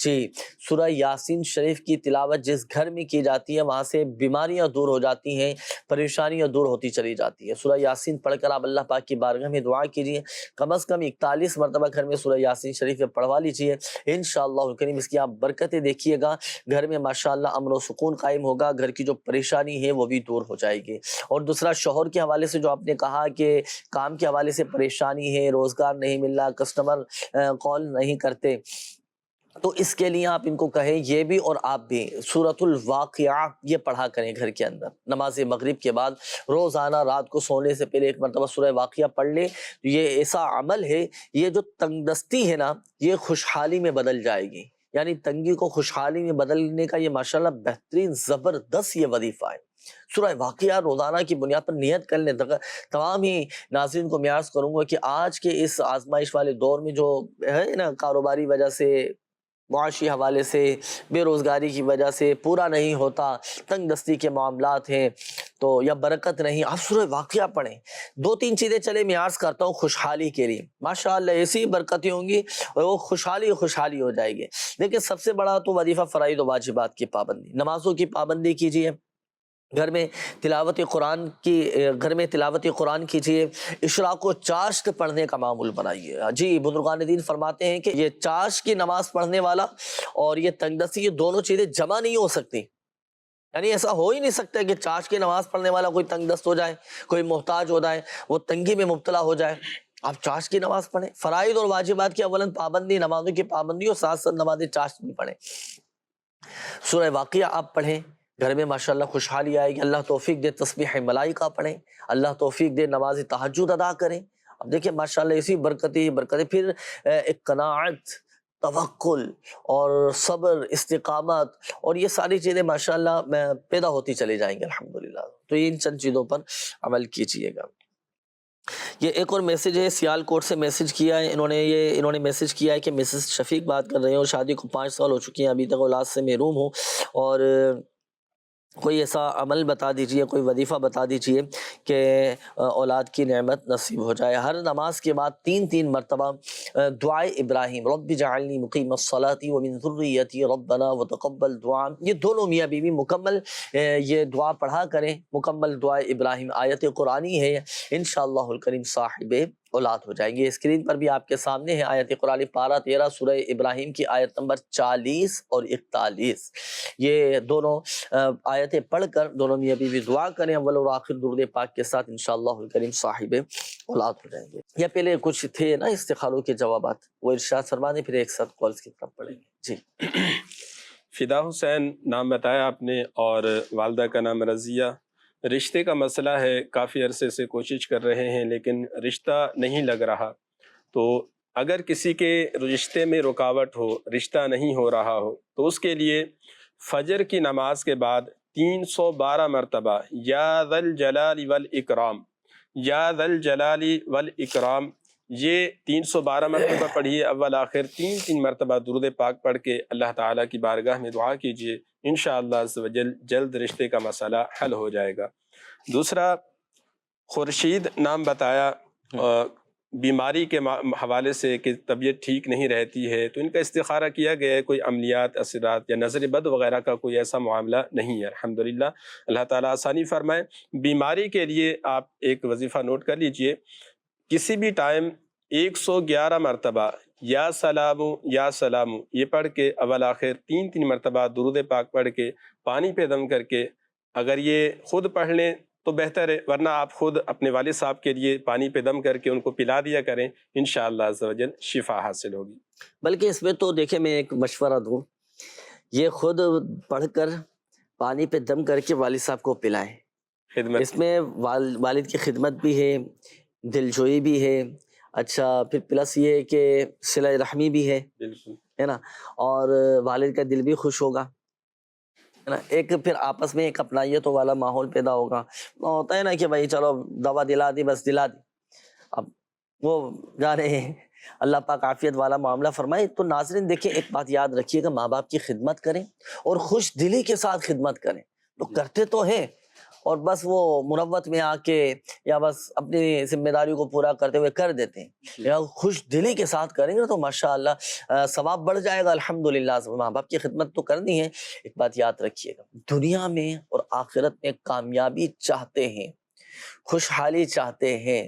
جی، سورہ یاسین شریف کی تلاوت جس گھر میں کی جاتی ہے وہاں سے بیماریاں دور ہو جاتی ہیں، پریشانیاں دور ہوتی چلی جاتی ہے. سورہ یاسین پڑھ کر آپ اللہ پاک کی بارگاہ میں دعا کیجیے، کم از کم 41 مرتبہ گھر میں سورہ یاسین شریف پڑھوا لیجیے، انشاءاللہ الکریم اس کی آپ برکتیں دیکھیے گا. گھر میں ماشاءاللہ امن و سکون قائم ہوگا، گھر کی جو پریشانی ہے وہ بھی دور ہو جائے گی. اور دوسرا، شوہر کے حوالے سے جو آپ نے کہا کہ کام کے حوالے سے پریشانی ہے، روزگار نہیں مل رہا، کسٹمر کال نہیں کرتے، تو اس کے لیے آپ ان کو کہیں، یہ بھی اور آپ بھی سورۃ الواقعہ یہ پڑھا کریں گھر کے اندر. نماز مغرب کے بعد روزانہ رات کو سونے سے پہلے ایک مرتبہ سورہ واقعہ پڑھ لیں. یہ ایسا عمل ہے، یہ جو تنگ دستی ہے نا یہ خوشحالی میں بدل جائے گی، یعنی تنگی کو خوشحالی میں بدلنے کا یہ ماشاءاللہ بہترین زبردست یہ وظیفہ ہے. سورہ واقعہ روزانہ کی بنیاد پر نیت کر لیں. تمام ہی ناظرین کو میں عرض کروں گا کہ آج کے اس آزمائش والے دور میں جو ہے نا، کاروباری وجہ سے، معاشی حوالے سے، بے روزگاری کی وجہ سے پورا نہیں ہوتا، تنگ دستی کے معاملات ہیں تو یا برکت نہیں، آپ سورہ واقعہ پڑھیں. 2-3 چیزیں چلے میں عرض کرتا ہوں خوشحالی کے لیے، ماشاءاللہ ایسی برکتیں ہوں گی اور وہ خوشحالی ہو جائے گی. لیکن سب سے بڑا تو وظیفہ فرائض و واجبات کی پابندی، نمازوں کی پابندی کیجیے، گھر میں تلاوت قرآن کیجیے، اشراق و چاشت پڑھنے کا معمول بنائیے. جی، بزرگان دین فرماتے ہیں کہ یہ چاشت کی نماز پڑھنے والا اور یہ تنگ دستی، یہ دونوں چیزیں جمع نہیں ہو سکتی. یعنی ایسا ہو ہی نہیں سکتا کہ چاشت کی نماز پڑھنے والا کوئی تنگ دست ہو جائے، کوئی محتاج ہو جائے، وہ تنگی میں مبتلا ہو جائے. آپ چاشت کی نماز پڑھیں، فرائض اور واجبات کی اولاً پابندی، نمازوں کی پابندی، اور ساتھ ساتھ نماز چاشت بھی پڑھیں. سورہ واقعہ آپ پڑھیں، گھر میں ماشاءاللہ خوشحالی آئے گی. اللہ توفیق دے تسبیح ملائکہ پڑھیں، اللہ توفیق دے نماز تہجد ادا کریں. اب دیکھیں ماشاءاللہ اسی برکتیں پھر ایک قناعت، توکل اور صبر، استقامت اور یہ ساری چیزیں ماشاءاللہ پیدا ہوتی چلی جائیں گی الحمدللہ. تو ان چند چیزوں پر عمل کیجیے گا. یہ ایک اور میسیج ہے، سیال کوٹ سے میسیج کیا ہے انہوں نے میسیج کیا ہے کہ مسز شفیق بات کر رہے ہیں اور شادی کو 5 سال ہو چکی ہیں، ابھی تک اولاد سے محروم ہوں، اور کوئی ایسا عمل بتا دیجئے، کوئی وظیفہ بتا دیجئے کہ اولاد کی نعمت نصیب ہو جائے۔ ہر نماز کے بعد 3 مرتبہ دعائے ابراہیم، رب جعلنی مقیم الصلاۃ ومن ذریتی ربنا وتقبل دعا، یہ دونوں میاں بیوی مکمل یہ دعا پڑھا کریں، مکمل دعائے ابراہیم آیت قرآنی ہے، انشاءاللہ الکریم صاحب اولاد ہو جائیں گے۔ اسکرین پر بھی آپ کے سامنے ہے آیت قرآنی پارہ 13 سورہ ابراہیم کی آیت نمبر 40 اور 41، یہ دونوں آیتیں پڑھ کر دونوں میاں بیوی دعا کریں اول اور آخر درود پاک کے ساتھ، انشاءاللہ الکریم صاحب اولاد ہو جائیں گے۔ یا پہلے کچھ تھے نا استخاروں کے جوابات، وہ ارشاد فرمانے، پھر ایک ساتھ کالز کی طرف پڑھیں گے۔ جی فدا حسین نام بتایا آپ نے، اور والدہ کا نام رضیہ۔ رشتے کا مسئلہ ہے، کافی عرصے سے کوشش کر رہے ہیں لیکن رشتہ نہیں لگ رہا، تو اگر کسی کے رشتے میں رکاوٹ ہو، رشتہ نہیں ہو رہا ہو، تو اس کے لیے فجر کی نماز کے بعد 312 مرتبہ یا ذا الجلال والاکرام، یا ذا الجلال والاکرام، یہ 312 مرتبہ پڑھیے، اول آخر 3 مرتبہ درود پاک پڑھ کے اللہ تعالیٰ کی بارگاہ میں دعا کیجیے، انشاءاللہ عز و جل جلد رشتے کا مسئلہ حل ہو جائے گا۔ دوسرا، خورشید نام بتایا، بیماری کے حوالے سے کہ طبیعت ٹھیک نہیں رہتی ہے، تو ان کا استخارہ کیا گیا ہے، کوئی عملیات، اثرات یا نظر بد وغیرہ کا کوئی ایسا معاملہ نہیں ہے، الحمدللہ، اللہ تعالیٰ آسانی فرمائے۔ بیماری کے لیے آپ ایک وظیفہ نوٹ کر لیجئے، کسی بھی ٹائم 111 مرتبہ یا سلامو یا سلامو یہ پڑھ کے اول آخر 3 مرتبہ درود پاک پڑھ کے پانی پہ دم کر کے، اگر یہ خود پڑھ لیں تو بہتر ہے، ورنہ آپ خود اپنے والد صاحب کے لیے پانی پہ دم کر کے ان کو پلا دیا کریں، انشاءاللہ عز و جل شفا حاصل ہوگی۔ بلکہ اس میں تو دیکھیں میں ایک مشورہ دوں، یہ خود پڑھ کر پانی پہ دم کر کے والد صاحب کو پلائیں، خدمت، اس میں والد کی خدمت بھی ہے، دلجوئی بھی ہے، اچھا پھر پلس یہ کہ صلہ رحمی بھی ہے نا، اور والد کا دل بھی خوش ہوگا، ہے نا، ایک پھر آپس میں ایک اپنائیت والا ماحول پیدا ہوگا۔ ہوتا ہے نا کہ بھائی چلو دوا دلا دی، بس دلا دی، اب وہ جا رہے ہیں، اللہ پاک عافیت والا معاملہ فرمائے۔ تو ناظرین دیکھیں، ایک بات یاد رکھیے گا، ماں باپ کی خدمت کریں اور خوش دلی کے ساتھ خدمت کریں، تو کرتے تو ہیں، اور بس وہ مروت میں آ کے یا بس اپنی ذمہ داریوں کو پورا کرتے ہوئے کر دیتے ہیں، یا خوش دلی کے ساتھ کریں گے تو ماشاءاللہ ثواب بڑھ جائے گا، الحمدللہ۔ ماں باپ کی خدمت تو کرنی ہے۔ ایک بات یاد رکھیے گا، دنیا میں اور آخرت میں کامیابی چاہتے ہیں، خوشحالی چاہتے ہیں،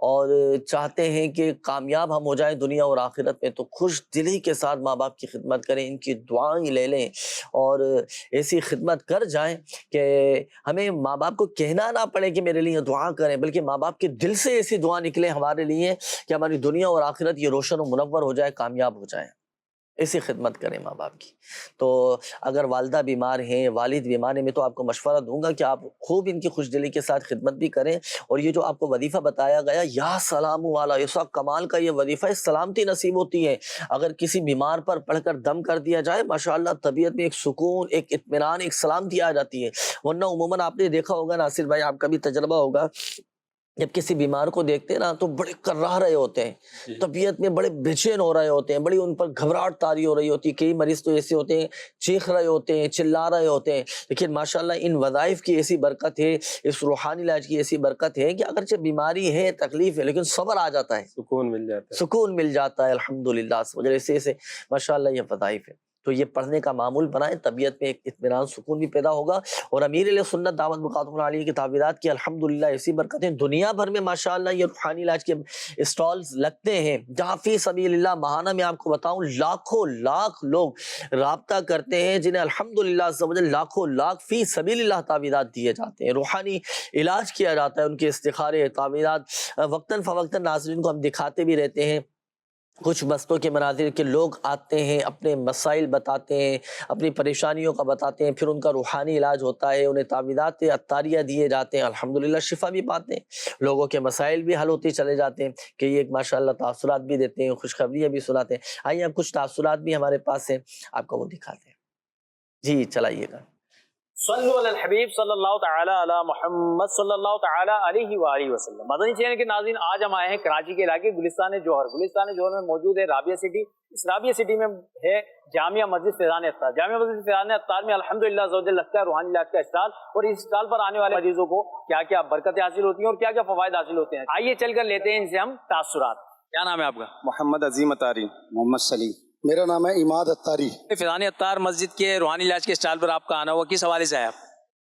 اور چاہتے ہیں کہ کامیاب ہم ہو جائیں دنیا اور آخرت میں، تو خوش دلی کے ساتھ ماں باپ کی خدمت کریں، ان کی دعائیں لے لیں اور ایسی خدمت کر جائیں کہ ہمیں ماں باپ کو کہنا نہ پڑے کہ میرے لیے دعا کریں، بلکہ ماں باپ کے دل سے ایسی دعا نکلے ہمارے لیے کہ ہماری دنیا اور آخرت یہ روشن و منور ہو جائے، کامیاب ہو جائیں۔ ایسی خدمت کریں ماں باپ کی۔ تو اگر والدہ بیمار ہیں، والد بیمار ہیں، میں تو آپ کو مشورہ دوں گا کہ آپ خوب ان کی خوش دلی کے ساتھ خدمت بھی کریں، اور یہ جو آپ کو وظیفہ بتایا گیا یا سلام والا، یہ سب کمال کا یہ وظیفہ ہے، سلامتی نصیب ہوتی ہے اگر کسی بیمار پر پڑھ کر دم کر دیا جائے، ماشاءاللہ طبیعت میں ایک سکون، ایک اطمینان، ایک سلامتی آ جاتی ہے۔ ورنہ عموماً آپ نے دیکھا ہوگا، ناصر بھائی آپ کا بھی تجربہ ہوگا، جب کسی بیمار کو دیکھتے ہیں نا تو بڑے کرا رہے ہوتے ہیں، طبیعت میں بڑے بے چین ہو رہے ہوتے ہیں، بڑی ان پر گھبراہٹ طاری ہو رہی ہوتی ہے۔ کئی مریض تو ایسے ہوتے ہیں چیخ رہے ہوتے ہیں، چلا رہے ہوتے ہیں، لیکن ماشاءاللہ ان وظائف کی ایسی برکت ہے، اس روحانی علاج کی ایسی برکت ہے کہ اگرچہ بیماری ہے، تکلیف ہے، لیکن صبر آ جاتا ہے، سکون مل جاتا ہے، سکون مل جاتا ہے، الحمدللہ۔ ایسے ایسے ماشاءاللہ یہ وظائف ہے، تو یہ پڑھنے کا معمول بنائیں، طبیعت میں ایک اطمینان، سکون بھی پیدا ہوگا، اور امیر علیہ سنت دعوت برکاتہ علیہ کی تعبیرات کی الحمدللہ ایسی برکتیں دنیا بھر میں ماشاءاللہ یہ روحانی علاج کے اسٹالز لگتے ہیں، جہاں فی سبیل اللہ ماہانہ میں آپ کو بتاؤں لاکھوں لاکھ لوگ رابطہ کرتے ہیں، جنہیں الحمدللہ عز و جل لاکھوں لاکھ فی سبیل اللہ تعبیرات دیے جاتے ہیں، روحانی علاج کیا جاتا ہے، ان کے استخارے تعبیرات وقتاً فوقتاً ناظرین کو ہم دکھاتے بھی رہتے ہیں۔ کچھ بستوں کے مناظر کے لوگ آتے ہیں، اپنے مسائل بتاتے ہیں، اپنی پریشانیوں کا بتاتے ہیں، پھر ان کا روحانی علاج ہوتا ہے، انہیں تعویذات عطاریہ دیے جاتے ہیں، الحمدللہ شفا بھی پاتے ہیں، لوگوں کے مسائل بھی حل ہوتے چلے جاتے ہیں، کہ یہ ایک ماشاءاللہ تاثرات بھی دیتے ہیں، خوشخبریاں بھی سناتے ہیں۔ آئیے اب کچھ تاثرات بھی ہمارے پاس ہیں، آپ کو وہ دکھاتے ہیں۔ جی چلائیے گا۔ صلو علی الحبیب صلی اللہ تعالی علی محمد صلی اللہ تعالی علیہ وآلہ وسلم۔ مدنی چینل کے ناظرین، آج ہم آئے ہیں کراچی کے علاقے گلستان جوہر۔ گلستان جوہر میں موجود ہے رابعہ سٹی۔ اس رابعہ سٹی میں ہے جامعہ مسجد فیضان افطار۔ جامعہ مسجد فیضان افطار میں الحمدللہ عز و جل لگتا ہے روحانی علاج کا اسٹال، اور اس اسٹال پر آنے والے مریضوں کو کیا کیا برکتیں حاصل ہوتی ہیں اور کیا کیا فوائد حاصل ہوتے ہیں، آئیے چل کر لیتے ہیں ان سے ہم تاثرات۔ کیا نام ہے آپ کا؟ محمد عظیم اتاری۔ محمد سلیم۔ میرا نام ہے اماد اتاری۔ فیضان افطار مسجد کے روحانی علاج کے اسٹال پر آپ کا آنا ہوا، کس حوالے سے آیا آپ؟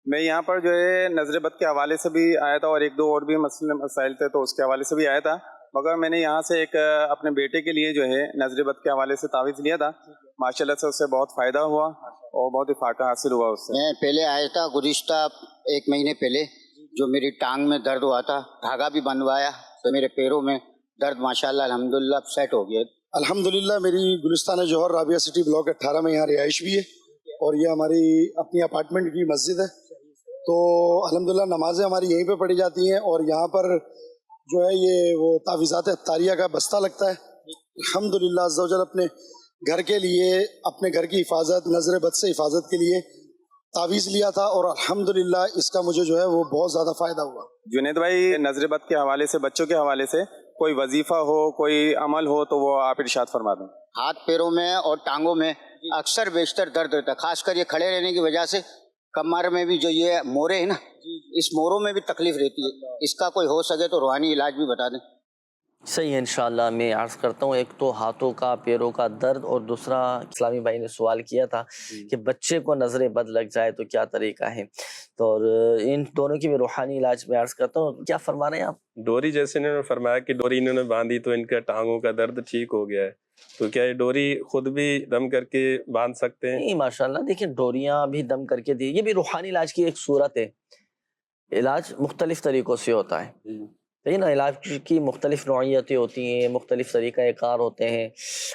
میں یہاں پر جو ہے نظر بد کے حوالے سے بھی آیا تھا، اور ایک دو اور بھی مسائل تھے تو اس کے حوالے سے بھی آیا تھا، مگر میں نے یہاں سے ایک اپنے بیٹے کے لیے جو ہے نظر بد کے حوالے سے تعویذ لیا تھا، ماشاءاللہ سے اس سے بہت فائدہ ہوا اور بہت افاقہ حاصل ہوا اس سے۔ میں پہلے آیا تھا گزشتہ 1 مہینے پہلے، جو میری ٹانگ میں درد ہوا تھا، دھاگا بھی بندھوایا تو میرے پیروں میں درد ماشاءاللہ الحمدللہ سیٹ ہو گیا۔ الحمدللہ میری گلستان جوہر رابعہ سٹی بلاک 18 میں یہاں رہائش بھی ہے، اور یہ ہماری اپنی اپارٹمنٹ کی مسجد ہے، تو الحمدللہ نمازیں ہماری یہیں پہ پڑھی جاتی ہیں، اور یہاں پر جو ہے یہ وہ تعویذات اتاریہ کا بستہ لگتا ہے۔ الحمدللہ عز و جل اپنے گھر کے لیے، اپنے گھر کی حفاظت، نظر بد سے حفاظت کے لیے تعویذ لیا تھا، اور الحمدللہ اس کا مجھے جو ہے وہ بہت زیادہ فائدہ ہوا۔ جنید بھائی، نظر بد کے حوالے سے، بچوں کے حوالے سے کوئی وظیفہ ہو، کوئی عمل ہو تو وہ آپ ارشاد فرما دیں۔ ہاتھ پیروں میں اور ٹانگوں میں اکثر بیشتر درد رہتا ہے، خاص کر یہ کھڑے رہنے کی وجہ سے کمر میں بھی جو یہ مورے ہیں نا، اس موروں میں بھی تکلیف رہتی ہے، اس کا کوئی ہو سکے تو روحانی علاج بھی بتا دیں۔ صحیح ہے، انشاءاللہ میں عرض کرتا ہوں۔ ایک تو ہاتھوں کا، پیروں کا درد، اور دوسرا اسلامی بھائی نے سوال کیا تھا کہ بچے کو نظر بد لگ جائے تو کیا طریقہ ہے، تو ان دونوں کی بھی روحانی علاج میں عرض کرتا ہوں۔ کیا فرما رہے ہیں آپ؟ ڈوری، جیسے انہوں نے فرمایا کہ ڈوری انہوں نے باندھی تو ان کے ٹانگوں کا درد ٹھیک ہو گیا ہے، تو کیا یہ ڈوری خود بھی دم کر کے باندھ سکتے ہیں؟ نہیں، ماشاءاللہ دیکھیں ڈوریاں بھی دم کر کے دی، یہ بھی روحانی علاج کی ایک صورت ہے۔ علاج مختلف طریقوں سے ہوتا ہے، نا، علاج کی مختلف نوعیتیں ہوتی ہیں، مختلف طریقہ کار ہوتے ہیں۔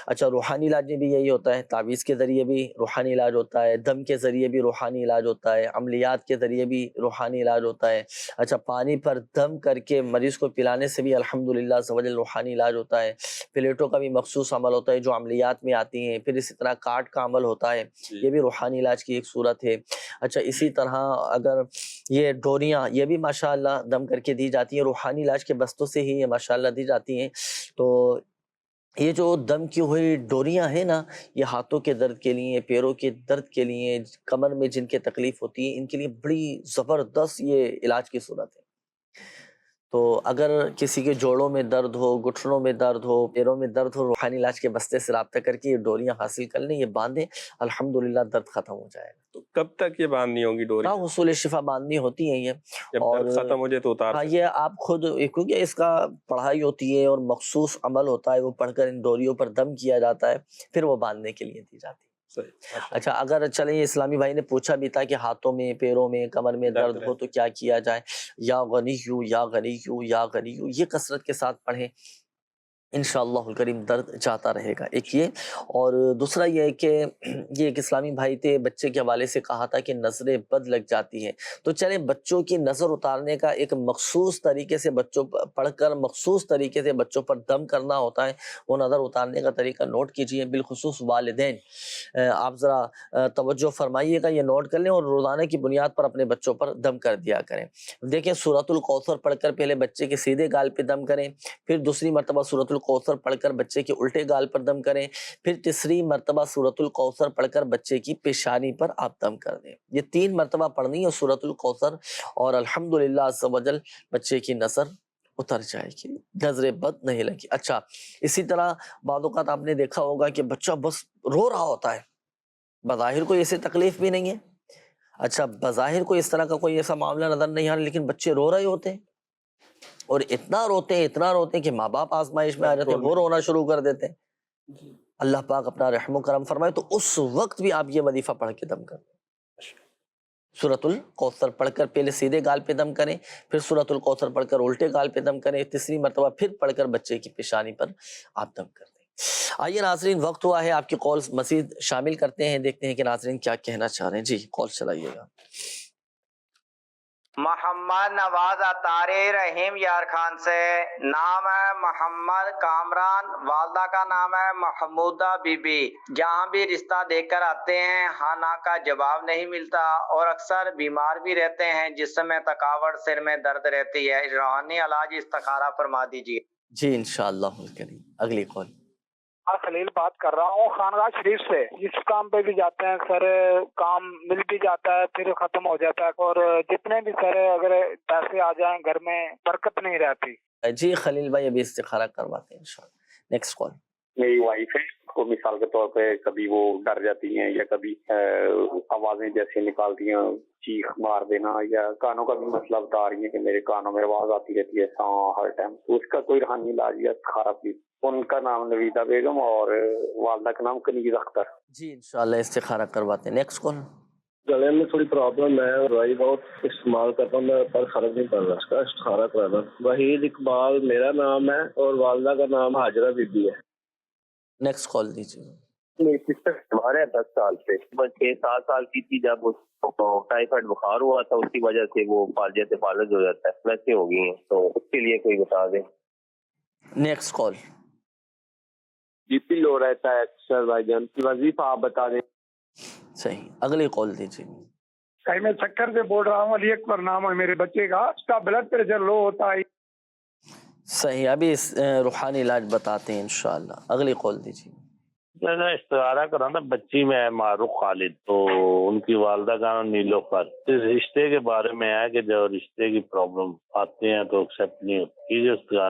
اچھا، روحانی علاج میں بھی یہی ہوتا ہے، تعویذ کے ذریعے بھی روحانی علاج ہوتا ہے، دم کے ذریعے بھی روحانی علاج ہوتا ہے، عملیات کے ذریعے بھی روحانی علاج ہوتا ہے۔ اچھا، پانی پر دم کر کے مریض کو پلانے سے بھی الحمدللہ سوجل روحانی علاج ہوتا ہے۔ پلیٹوں کا بھی مخصوص عمل ہوتا ہے جو عملیات میں آتی ہیں، پھر اسی طرح کاٹ کا عمل ہوتا ہے، یہ بھی روحانی علاج کی ایک صورت ہے۔ اچھا، اسی طرح اگر یہ ڈوریاں، یہ بھی ماشاءاللہ دم کر کے دی جاتی ہیں، روحانی علاج کے بستوں سے ہی یہ ماشاءاللہ دی جاتی ہیں۔ تو یہ جو دم کی ہوئی ڈوریاں ہیں نا، یہ ہاتھوں کے درد کے لیے، پیروں کے درد کے لیے، کمر میں جن کے تکلیف ہوتی ہے، ان کے لیے بڑی زبردست یہ علاج کی صورت ہے۔ تو اگر کسی کے جوڑوں میں درد ہو، گھٹنوں میں درد ہو، پیروں میں درد ہو، روحانی علاج کے بستے سے رابطہ کر کے یہ ڈوریاں حاصل کر لیں، یہ باندھیں، الحمدللہ درد ختم ہو جائے گا۔ تو کب تک یہ باندھنی ہوگی ڈوری؟ ہاں، حصول شفا باندھنی ہوتی ہیں یہ، جب درد ختم ہو جائے تو اتار؟ ہاں، یہ آپ خود، کیونکہ اس کا پڑھائی ہوتی ہے اور مخصوص عمل ہوتا ہے، وہ پڑھ کر ان ڈوریوں پر دم کیا جاتا ہے، پھر وہ باندھنے کے لیے دی جاتی ہے۔ اچھا، اگر چلیں، اسلامی بھائی نے پوچھا بھی تھا کہ ہاتھوں میں، پیروں میں، کمر میں درد ہو تو کیا کیا جائے؟ یا غنیو یا غنیو یا غنیو، یہ کثرت کے ساتھ پڑھیں، انشاءاللہ الکریم درد جاتا رہے گا۔ ایک یہ، اور دوسرا یہ ہے کہ یہ ایک اسلامی بھائی تھے، بچے کے حوالے سے کہا تھا کہ نظریں بد لگ جاتی ہیں، تو چلیں بچوں کی نظر اتارنے کا ایک مخصوص طریقے سے بچوں پڑھ کر مخصوص طریقے سے بچوں پر دم کرنا ہوتا ہے، وہ نظر اتارنے کا طریقہ نوٹ کیجئے، بالخصوص والدین آپ ذرا توجہ فرمائیے گا، یہ نوٹ کر لیں اور روزانہ کی بنیاد پر اپنے بچوں پر دم کر دیا کریں۔ دیکھیں، سورۃ الکوثر پڑھ کر پہلے بچے کے سیدھے گال پہ دم کریں، پھر دوسری مرتبہ سورۃ الکوثر پڑھ کر بچے کے الٹے گال پر دم کریں، پھر تیسری مرتبہ سورۃ الکوثر پڑھ کر بچے کی پیشانی پر آپ دم کر دیں۔ یہ 3 مرتبہ پڑھنی ہے سورۃ الکوثر، اور الحمدللہ عز و جل بچے کی نظر اتر جائے گی، نظر بد نہیں لگی۔ اچھا، اسی طرح بعض اوقات آپ نے دیکھا ہوگا کہ بچہ بس رو رہا ہوتا ہے، بظاہر کوئی ایسی تکلیف بھی نہیں ہے، اچھا بظاہر کوئی اس طرح کا کوئی ایسا معاملہ نظر نہیں آ رہا، لیکن بچے رو رہے ہوتے ہیں، اور اتنا روتے ہیں کہ ماں باپ آزمائش میں آ جاتے ہیں، وہ رونا شروع کر دیتے ہیں۔ اللہ پاک اپنا رحم و کرم فرمائے، تو اس وقت بھی آپ یہ وظیفہ پڑھ کے دم کریں، سورۃ الکوثر پڑھ کر پہلے سیدھے گال پہ دم کریں، پھر سورۃ الکوثر پڑھ کر الٹے گال پہ دم کریں، تیسری مرتبہ پھر پڑھ کر بچے کی پیشانی پر آپ دم کر دیں۔ آئیے ناظرین، وقت ہوا ہے آپ کی کالز مزید شامل کرتے ہیں، دیکھتے ہیں کہ ناظرین کیا کہنا چاہ رہے ہیں۔ جی، کال چلائیے گا۔ محمد نواز اطاری رحیم یار خان سے، نام ہے محمد کامران، والدہ کا نام ہے محمودہ بی بی۔ جہاں بھی رشتہ دیکھ کر آتے ہیں ہاں نہ کا جواب نہیں ملتا اور اکثر بیمار بھی رہتے ہیں، جسم میں تھکاوٹ، سر میں درد رہتی ہے، روحانی علاج استخارہ فرما دیجیے۔ جی انشاءاللہ الکریم۔ اگلی کال۔ خلیل بات کر رہا ہوں خانگاہ شریف سے۔ جس کام پہ بھی جاتے ہیں سر کام مل بھی جاتا ہے پھر ختم ہو جاتا ہے، اور جتنے بھی سر اگر پیسے آ جائیں گھر میں برکت نہیں رہتی۔ جی خلیل بھائی ابھی استخارہ کرواتے ہیں انشاءاللہ۔ Next call. میری وائف ہے، وہ مثال کے طور پہ کبھی وہ ڈر جاتی ہیں یا کبھی آوازیں جیسے نکالتی ہیں، چیخ مار دینا، یا کانوں کا بھی مسئلہ بتا رہی ہے کہ میرے کانوں میں آواز آتی رہتی ہے ہر ٹائم، تو اس کا کوئی روحانی علاج یا استخارہ پلیز۔ ان کا نام نویدہ بیگم اور والدہ کا نام کنیز اختر۔ جی انشاءاللہ استخارہ کرواتے ہیں۔ Next call. گلے میں تھوڑی پرابلم ہے، دوائی بہت استعمال کرتا ہوں میں پر فرق نہیں پڑ رہا، اس کا استخارہ کرانا۔ وحید اقبال میرا نام ہے اور والدہ کا نام حاجرہ بی بی ہے۔ نیکسٹ کال دیجیے۔ میری سسٹر بیمار ہے 10 سال سے، 6-7 سال کی تھی جب اس کو ٹائیفائڈ بخار ہوا تھا، اس کی وجہ سے وہ فالجے سے فالج ہو جاتا ہے، ویسے ہو گئی ہیں، تو اس کے لیے کوئی بتا دیں۔ Next call. بی پی لو رہتا ہے اکثر بھائی جان، وظیفہ آپ بتا دیں۔ صحیح، اگلی کال دیجیے۔ کہیں میں چکر سے بول رہا ہوں، علی اکبر نام ہے میرے بچے کا، اس کا بلڈ پریشر لو ہوتا ہے۔ صحیح، ابھی روحانی علاج بتاتے ہیں انشاءاللہ۔ اگلی کال دیجیے۔ میں نے استعارہ کرا تھا بچی میں معروف خالد، تو ان کی والدہ کا نام نیلوفر۔ اس رشتے کے بارے میں ہے کہ جو رشتے کی پرابلم آتے ہیں تو ایکسیپٹ نہیں ہوتی۔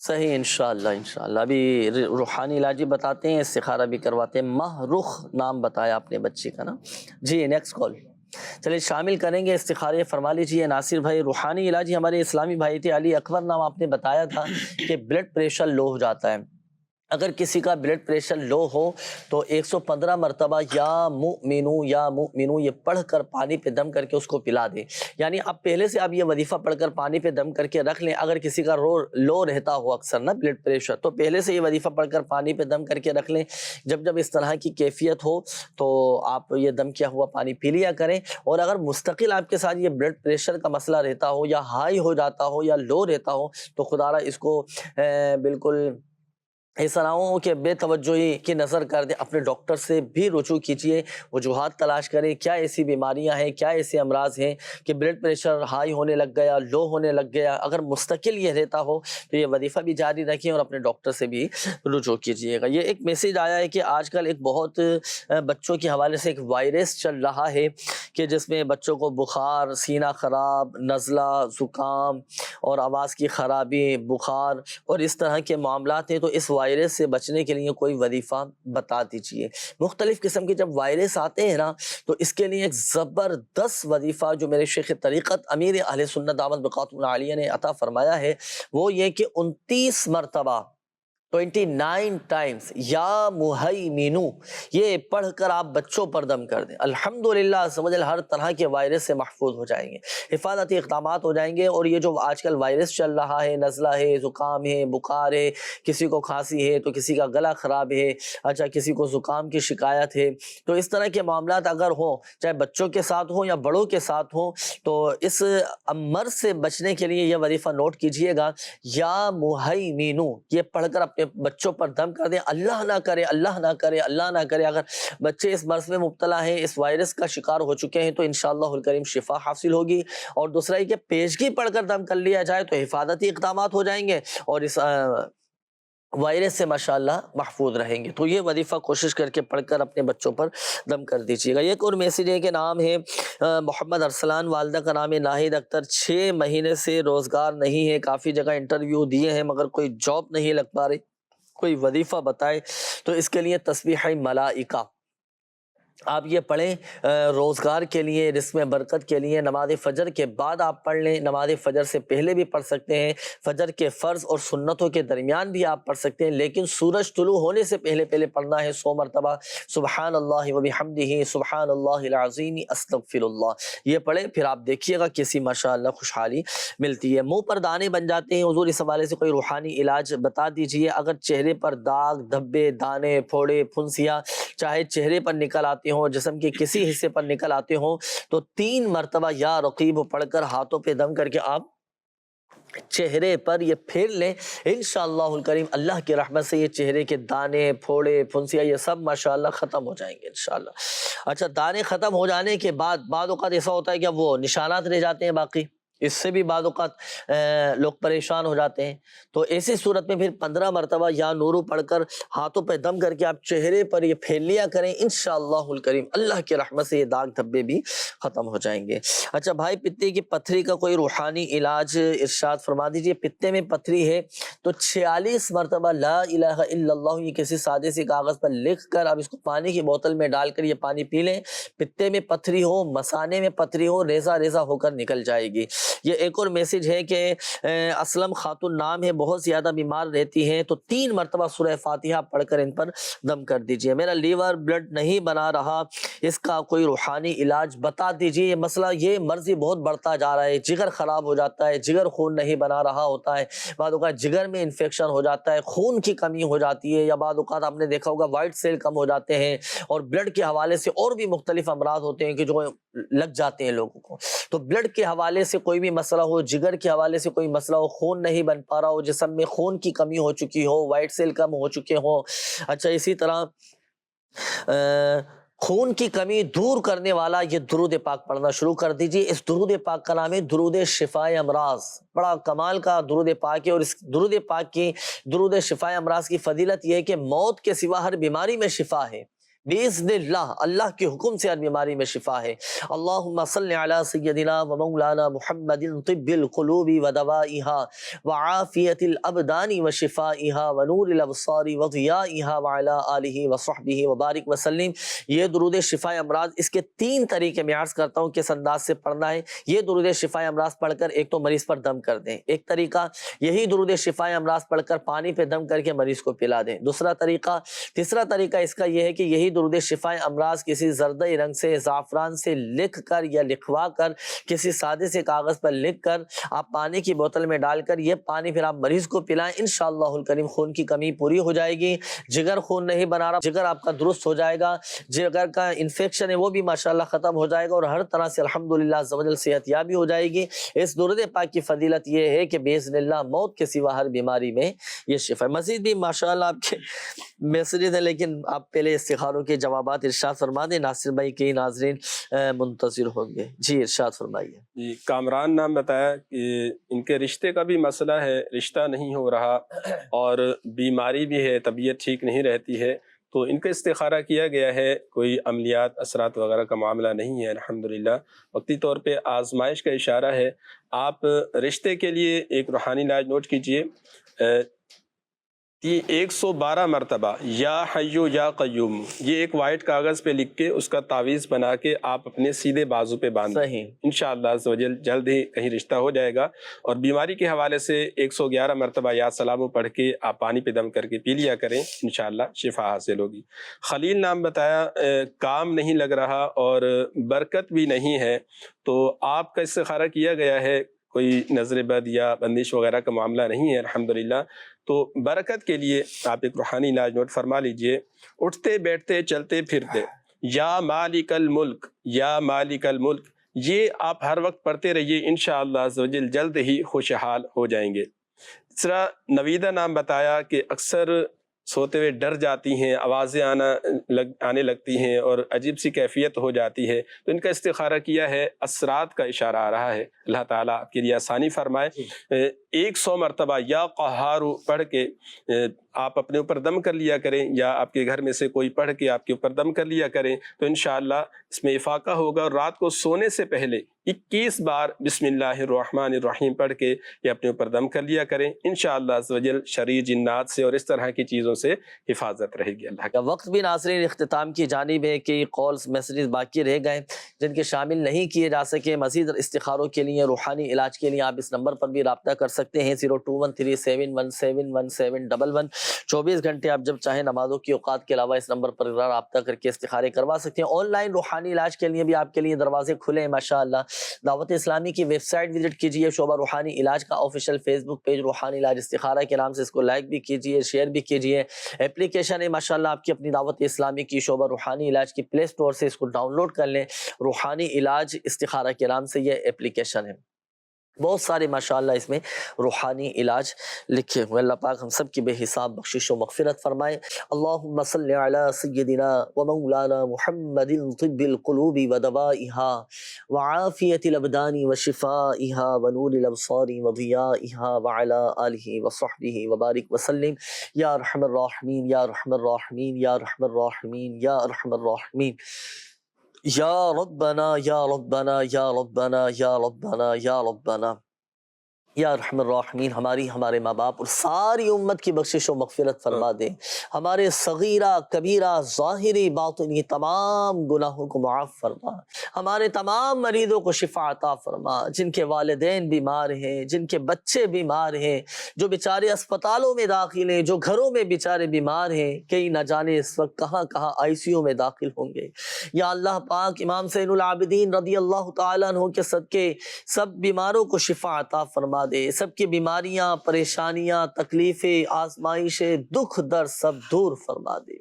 صحیح انشاءاللہ انشاءاللہ۔ ابھی روحانی علاج بتاتے ہیں، استخارہ بھی کرواتے ہیں۔ ماہ رخ نام بتایا اپنے بچی کا نا۔ جی نیکسٹ کال۔ چلیے شامل کریں گے استخارے، فرما لیجیے ناصر بھائی۔ روحانی علاج ہمارے اسلامی بھائی تھے، علی اکبر نام آپ نے بتایا تھا کہ بلڈ پریشر لو ہو جاتا ہے۔ اگر کسی کا بلڈ پریشر لو ہو تو 115 مرتبہ یا مؤمنو یا مؤمنو یہ پڑھ کر پانی پہ دم کر کے اس کو پلا دیں۔ یعنی آپ پہلے سے آپ یہ وظیفہ پڑھ کر پانی پہ دم کر کے رکھ لیں۔ اگر کسی کا لو رہتا ہو اکثر نا بلڈ پریشر، تو پہلے سے یہ وظیفہ پڑھ کر پانی پہ دم کر کے رکھ لیں۔ جب اس طرح کی کیفیت ہو تو آپ یہ دم کیا ہوا پانی پی لیا کریں۔ اور اگر مستقل آپ کے ساتھ یہ بلڈ پریشر کا مسئلہ رہتا ہو یا ہائی ہو جاتا ہو یا لو رہتا ہو تو خدا را اس کو بالکل ایسا نہ ہو کہ بے توجہی کی نظر کر دیں، اپنے ڈاکٹر سے بھی رجوع کیجیے، وجوہات تلاش کریں، کیا ایسی بیماریاں ہیں، کیا ایسے امراض ہیں کہ بلڈ پریشر ہائی ہونے لگ گیا، لو ہونے لگ گیا۔ اگر مستقل یہ رہتا ہو تو یہ وظیفہ بھی جاری رکھیں اور اپنے ڈاکٹر سے بھی رجوع کیجیے گا۔ یہ ایک میسیج آیا ہے کہ آج کل ایک بہت بچوں کے حوالے سے ایک وائرس چل رہا ہے کہ جس میں بچوں کو بخار، سینہ خراب، نزلہ، زکام اور آواز کی خرابی، بخار اور اس طرح کے معاملات ہیں۔ تو اس وائرس سے بچنے کے لیے کوئی وظیفہ بتا دیجئے۔ مختلف قسم کے جب وائرس آتے ہیں نا تو اس کے لیے ایک زبردست وظیفہ جو میرے شیخ طریقت امیر اہل سنت دعوت بقاتم العالیہ نے عطا فرمایا ہے وہ یہ کہ 29 مرتبہ 29 ٹائمز یا مہیمینو یہ پڑھ کر آپ بچوں پر دم کر دیں۔ الحمدللہ سمجھ ہر طرح کے وائرس سے محفوظ ہو جائیں گے، حفاظتی اقدامات ہو جائیں گے۔ اور یہ جو آج کل وائرس چل رہا ہے، نزلہ ہے، زکام ہے، بخار ہے، کسی کو کھانسی ہے تو کسی کا گلا خراب ہے، اچھا کسی کو زکام کی شکایت ہے، تو اس طرح کے معاملات اگر ہوں، چاہے بچوں کے ساتھ ہوں یا بڑوں کے ساتھ ہوں، تو اس مرض سے بچنے کے لیے یہ وظیفہ نوٹ کیجئے گا، یا مہیمینو یہ پڑھ کر اپنے بچوں پر دم کر دیں۔ اللہ نہ کرے، اللہ نہ کرے، اللہ نہ کرے اگر بچے اس مرض میں مبتلا ہیں، اس وائرس کا شکار ہو چکے ہیں تو انشاءاللہ الکریم شفا حاصل ہوگی۔ اور دوسرا یہ کہ پیشگی پڑھ کر دم کر لیا جائے تو حفاظتی اقدامات ہو جائیں گے اور اس وائرس سے ماشاءاللہ محفوظ رہیں گے۔ تو یہ وظیفہ کوشش کر کے پڑھ کر اپنے بچوں پر دم کر دیجیے گا۔ ایک اور میسیج ہے کہ نام ہے محمد ارسلان، والدہ کا نام ہے ناہید اختر، 6 مہینے سے روزگار نہیں ہے، کافی جگہ انٹرویو دیے ہیں مگر کوئی جاب نہیں لگ پا رہی، کوئی وظیفہ بتائے۔ تو اس کے لیے تسبیح ملائکہ آپ یہ پڑھیں، روزگار کے لیے، رزق میں برکت کے لیے۔ نماز فجر کے بعد آپ پڑھ لیں، نماز فجر سے پہلے بھی پڑھ سکتے ہیں، فجر کے فرض اور سنتوں کے درمیان بھی آپ پڑھ سکتے ہیں، لیکن سورج طلوع ہونے سے پہلے پڑھنا ہے 100 مرتبہ سبحان اللہ و بحمدہ سبحان اللہ العظیم استغفر اللہ۔ یہ پڑھیں، پھر آپ دیکھیے گا کیسی ماشاءاللہ خوشحالی ملتی ہے۔ منہ پر دانے بن جاتے ہیں، حضور اس حوالے سے کوئی روحانی علاج بتا دیجئے۔ اگر چہرے پر داغ، دھبے، دانے، پھوڑے، پھنسیاں چاہے چہرے پر نکل آتے آتے ہوں، جسم کے کسی حصے پر نکل آتے ہوں، تو 3 مرتبہ یا رقیب پڑھ کر ہاتھوں پہ دم کر کے آپ چہرے پر یہ پھیر لیں، انشاءاللہ الکریم اللہ کی رحمت سے یہ چہرے کے دانے، پھوڑے، پھنسیاں یہ سب ماشاءاللہ ختم ہو جائیں گے انشاءاللہ۔ اچھا، دانے ختم ہو جانے کے بعد اوقات ایسا ہوتا ہے کہ وہ نشانات رہ جاتے ہیں باقی، اس سے بھی بعض اوقات لوگ پریشان ہو جاتے ہیں، تو ایسی صورت میں پھر 15 مرتبہ یا نورو پڑھ کر ہاتھوں پہ دم کر کے آپ چہرے پر یہ پھیر لیا کریں، انشاءاللہ الکریم اللہ کی رحمت سے یہ داغ دھبے بھی ختم ہو جائیں گے۔ اچھا بھائی، پتے کی پتھری کا کوئی روحانی علاج ارشاد فرما دیجئے۔ پتے میں پتھری ہے تو 46 مرتبہ لا الہ الا اللہ یہ کسی سادے سے کاغذ پر لکھ کر آپ اس کو پانی کی بوتل میں ڈال کر یہ پانی پی لیں، پتے میں پتھری ہو، مثانے میں پتھری ہو، ریزہ ریزہ ہو کر نکل جائے گی۔ یہ ایک اور میسج ہے کہ اسلم خاتون نام ہے، بہت زیادہ بیمار رہتی ہیں، تو 3 مرتبہ سورہ فاتحہ پڑھ کر ان پر دم کر دیجئے۔ میرا لیور بلڈ نہیں بنا رہا، اس کا کوئی روحانی علاج بتا دیجئے۔ یہ مسئلہ، یہ مرضی بہت بڑھتا جا رہا ہے، جگر خراب ہو جاتا ہے، جگر خون نہیں بنا رہا ہوتا ہے، بعض اوقات جگر میں انفیکشن ہو جاتا ہے، خون کی کمی ہو جاتی ہے، یا بعض اوقات آپ نے دیکھا ہوگا وائٹ سیل کم ہو جاتے ہیں، اور بلڈ کے حوالے سے اور بھی مختلف امراض ہوتے ہیں کہ جو لگ جاتے ہیں لوگوں کو۔ تو بلڈ کے حوالے سے کوئی بھی مسئلہ ہو، جگر کے حوالے سے کوئی مسئلہ ہو، خون نہیں بن پا رہا ہو، جسم میں خون کی کمی ہو چکی ہو، وائٹ سیل کم ہو چکے ہوں، اچھا اسی طرح خون کی کمی دور کرنے والا یہ درود پاک پڑھنا شروع کر دیجیے۔ اس درود پاک کا نام ہے درود شفائے امراض، بڑا کمال کا درود پاک ہے، اور اس درود پاک کی، درود شفائے امراض کی فضیلت یہ ہے کہ موت کے سوا ہر بیماری میں شفا ہے، باذن اللہ، اللہ کے حکم سے ہر بیماری میں شفا ہے۔ اللہم صلی علی سیدنا و مولانا محمد طب القلوب و دوائها وعافیت الابدان و شفائها و نور الابصار و ضیائها وعلی آلہ و صحبہ وبارک وسلم۔ یہ درود شفائے امراض، اس کے 3 طریقے میں عرض کرتا ہوں کس انداز سے پڑھنا ہے۔ یہ درود شفائے امراض پڑھ کر ایک تو مریض پر دم کر دیں، ایک طریقہ یہی درود شفائے امراض پڑھ کر پانی پہ دم کر کے مریض کو پلا دیں، دوسرا طریقہ، تیسرا طریقہ اس کا یہ ہے کہ یہی درود شفائے امراض کسی زردئی رنگ سے، زعفران سے لکھ کر یا لکھوا کر، کسی سادے سے کاغذ پر لکھ کر آپ پانی کی بوتل میں ڈال کر یہ پانی پھر آپ مریض کو پلائیں، انشاءاللہ الکریم خون کی کمی پوری ہو جائے گی، جگر خون نہیں بنا رہا، جگر آپ کا درست ہو جائے گا، جگر کا انفیکشن ہے وہ بھی ماشاءاللہ ختم ہو جائے گا، اور ہر طرح سے الحمدللہ عز و جل صحت یابی ہو جائے گی۔ اس درود پاک کی فضیلت یہ ہے کہ باذن اللہ موت کے سوا ہر بیماری میں یہ شفا ہے۔ مزید بھی ماشاءاللہ آپ کے میسیجز ہیں، لیکن آپ پہلے استخاروں کے جوابات ارشاد فرما دیں، ناصر بھائی کے ناظرین منتظر ہوں گے۔ جی ارشاد فرمائیے۔ جی کامران نام بتایا کہ ان کے رشتے کا بھی مسئلہ ہے، رشتہ نہیں ہو رہا اور بیماری بھی ہے، طبیعت ٹھیک نہیں رہتی ہے، تو ان کا استخارہ کیا گیا ہے، کوئی عملیات اثرات وغیرہ کا معاملہ نہیں ہے الحمدللہ، وقتی طور پہ آزمائش کا اشارہ ہے۔ آپ رشتے کے لیے ایک روحانی علاج نوٹ کیجئے، 112 مرتبہ یا حیو یا قیوم، یہ ایک وائٹ کاغذ پہ لکھ کے اس کا تعویذ بنا کے آپ اپنے سیدھے بازو پہ باندھ دیں، انشاءاللہ عز و جل جلد ہی کہیں رشتہ ہو جائے گا۔ اور بیماری کے حوالے سے 111 مرتبہ یا سلام پڑھ کے آپ پانی پہ دم کر کے پی لیا کریں، انشاءاللہ شفا حاصل ہوگی۔ خلیل نام بتایا، کام نہیں لگ رہا اور برکت بھی نہیں ہے، تو آپ کا استخارہ کیا گیا ہے، کوئی نظر بد یا بندش وغیرہ کا معاملہ نہیں ہے الحمدللہ، تو برکت کے لیے آپ ایک روحانی علاج نوٹ فرما لیجئے۔ اٹھتے بیٹھتے چلتے پھرتے یا مالک الملک، یا مالک الملک، یہ آپ ہر وقت پڑھتے رہیے، انشاءاللہ عز و جل جلد ہی خوشحال ہو جائیں گے۔ تیسرا نویدہ نام بتایا کہ اکثر سوتے ہوئے ڈر جاتی ہیں، آوازیں آنے لگتی ہیں اور عجیب سی کیفیت ہو جاتی ہے، تو ان کا استخارہ کیا ہے، اثرات کا اشارہ آ رہا ہے، اللہ تعالیٰ آپ کے لیے آسانی فرمائے۔ 100 مرتبہ یا قہارو پڑھ کے آپ اپنے اوپر دم کر لیا کریں، یا آپ کے گھر میں سے کوئی پڑھ کے آپ کے اوپر دم کر لیا کریں، تو انشاءاللہ اس میں افاقہ ہوگا۔ اور رات کو سونے سے پہلے 21 بار بسم اللہ الرحمن الرحیم پڑھ کے یہ اپنے اوپر دم کر لیا کریں، انشاءاللہ عز و جل شریر جنات سے اور اس طرح کی چیزوں سے حفاظت رہے گی۔ اللہ کا وقت بھی ناظرین اختتام کی جانب ہے کہ کالز میسیجز باقی رہ گئے جن کے شامل نہیں کیے جا سکے۔ مزید استخاروں کے لیے، روحانی علاج کے لیے آپ اس نمبر پر بھی رابطہ کر سکتے ہیں، 0213717171 24 گھنٹے آپ جب چاہیں نمازوں کی اوقات کے علاوہ اس نمبر پر رابطہ کر کے استخارے کروا سکتے ہیں۔ آن لائن روحانی علاج کے لیے بھی آپ کے لیے دروازے کھلے ہیں ماشاءاللہ۔ دعوت اسلامی کی ویب سائٹ وزٹ کیجئے، شعبہ روحانی علاج کا آفیشیل فیس بک پیج روحانی علاج استخارہ کے نام سے، اس کو لائک بھی کیجئے، شیئر بھی کیجئے۔ اپلیکیشن ہے ماشاءاللہ آپ کی اپنی دعوت اسلامی کی، شعبہ روحانی علاج کی پلے سٹور سے اس کو ڈاؤن لوڈ کر لیں۔ روحانی علاج استخارہ کے نام سے یہ اپلیکیشن ہے، بہت سارے ماشاءاللہ اس میں روحانی علاج لکھے ہوئے۔ اللہ پاک ہم سب کی بے حساب بخشش و مغفرت فرمائے۔ اللہم صلی علی سیدنا و مولانا محمد طب القلوب و دوائها وعافیت الابدان و شفائها و نور الابصار و ضیائها وعلی آلہ و صحبہ وبارک وسلم یا ارحم الراحمین یا ارحم الراحمین یا ارحم الراحمین یا ارحم الراحمین یا ربنا یا ربنا یا ربنا یا ربنا یا ربنا یا ارحم الراحمین۔ ہمارے ماں باپ اور ساری امت کی بخشش و مغفرت فرما دے، ہمارے صغیرہ کبیرہ ظاہری باطنی تمام گناہوں کو معاف فرما، ہمارے تمام مریضوں کو شفا عطا فرما، جن کے والدین بیمار ہیں، جن کے بچے بیمار ہیں، جو بیچارے اسپتالوں میں داخل ہیں، جو گھروں میں بیچارے بیمار ہیں، کئی نہ جانے اس وقت کہاں کہاں آئی سی یو میں داخل ہوں گے۔ یا اللہ پاک امام زین العابدین رضی اللہ تعالیٰ عنہ کے صدقے سب بیماروں کو شفا عطا فرما دے، سب کی بیماریاں، پریشانیاں، تکلیفیں، آزمائشیں، دکھ درد سب دور فرما دے۔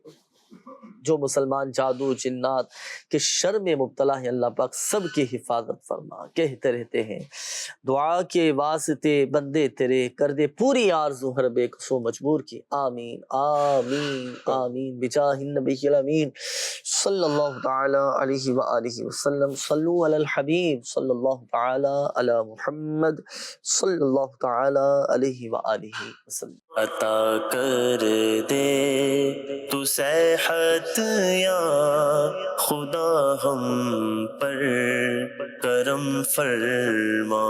جو مسلمان جادو جنات کے شر میں مبتلا ہیں اللہ پاک سب کی حفاظت فرما۔ کہتے رہتے ہیں دعا کے واسطے بندے تیرے، کر دے پوری آرزو ہر بے کس و مجبور کی، آمین آمین آمین بجاہ النبی الامین صلی اللہ تعالی علیہ وآلہ وسلم۔ صلو علی الحبیب صلی اللہ تعالی علی محمد صلی اللہ تعالی علیہ وآلہ وسلم۔ عطا کر دے تو صحت یا خدا ہم پر کرم فرما۔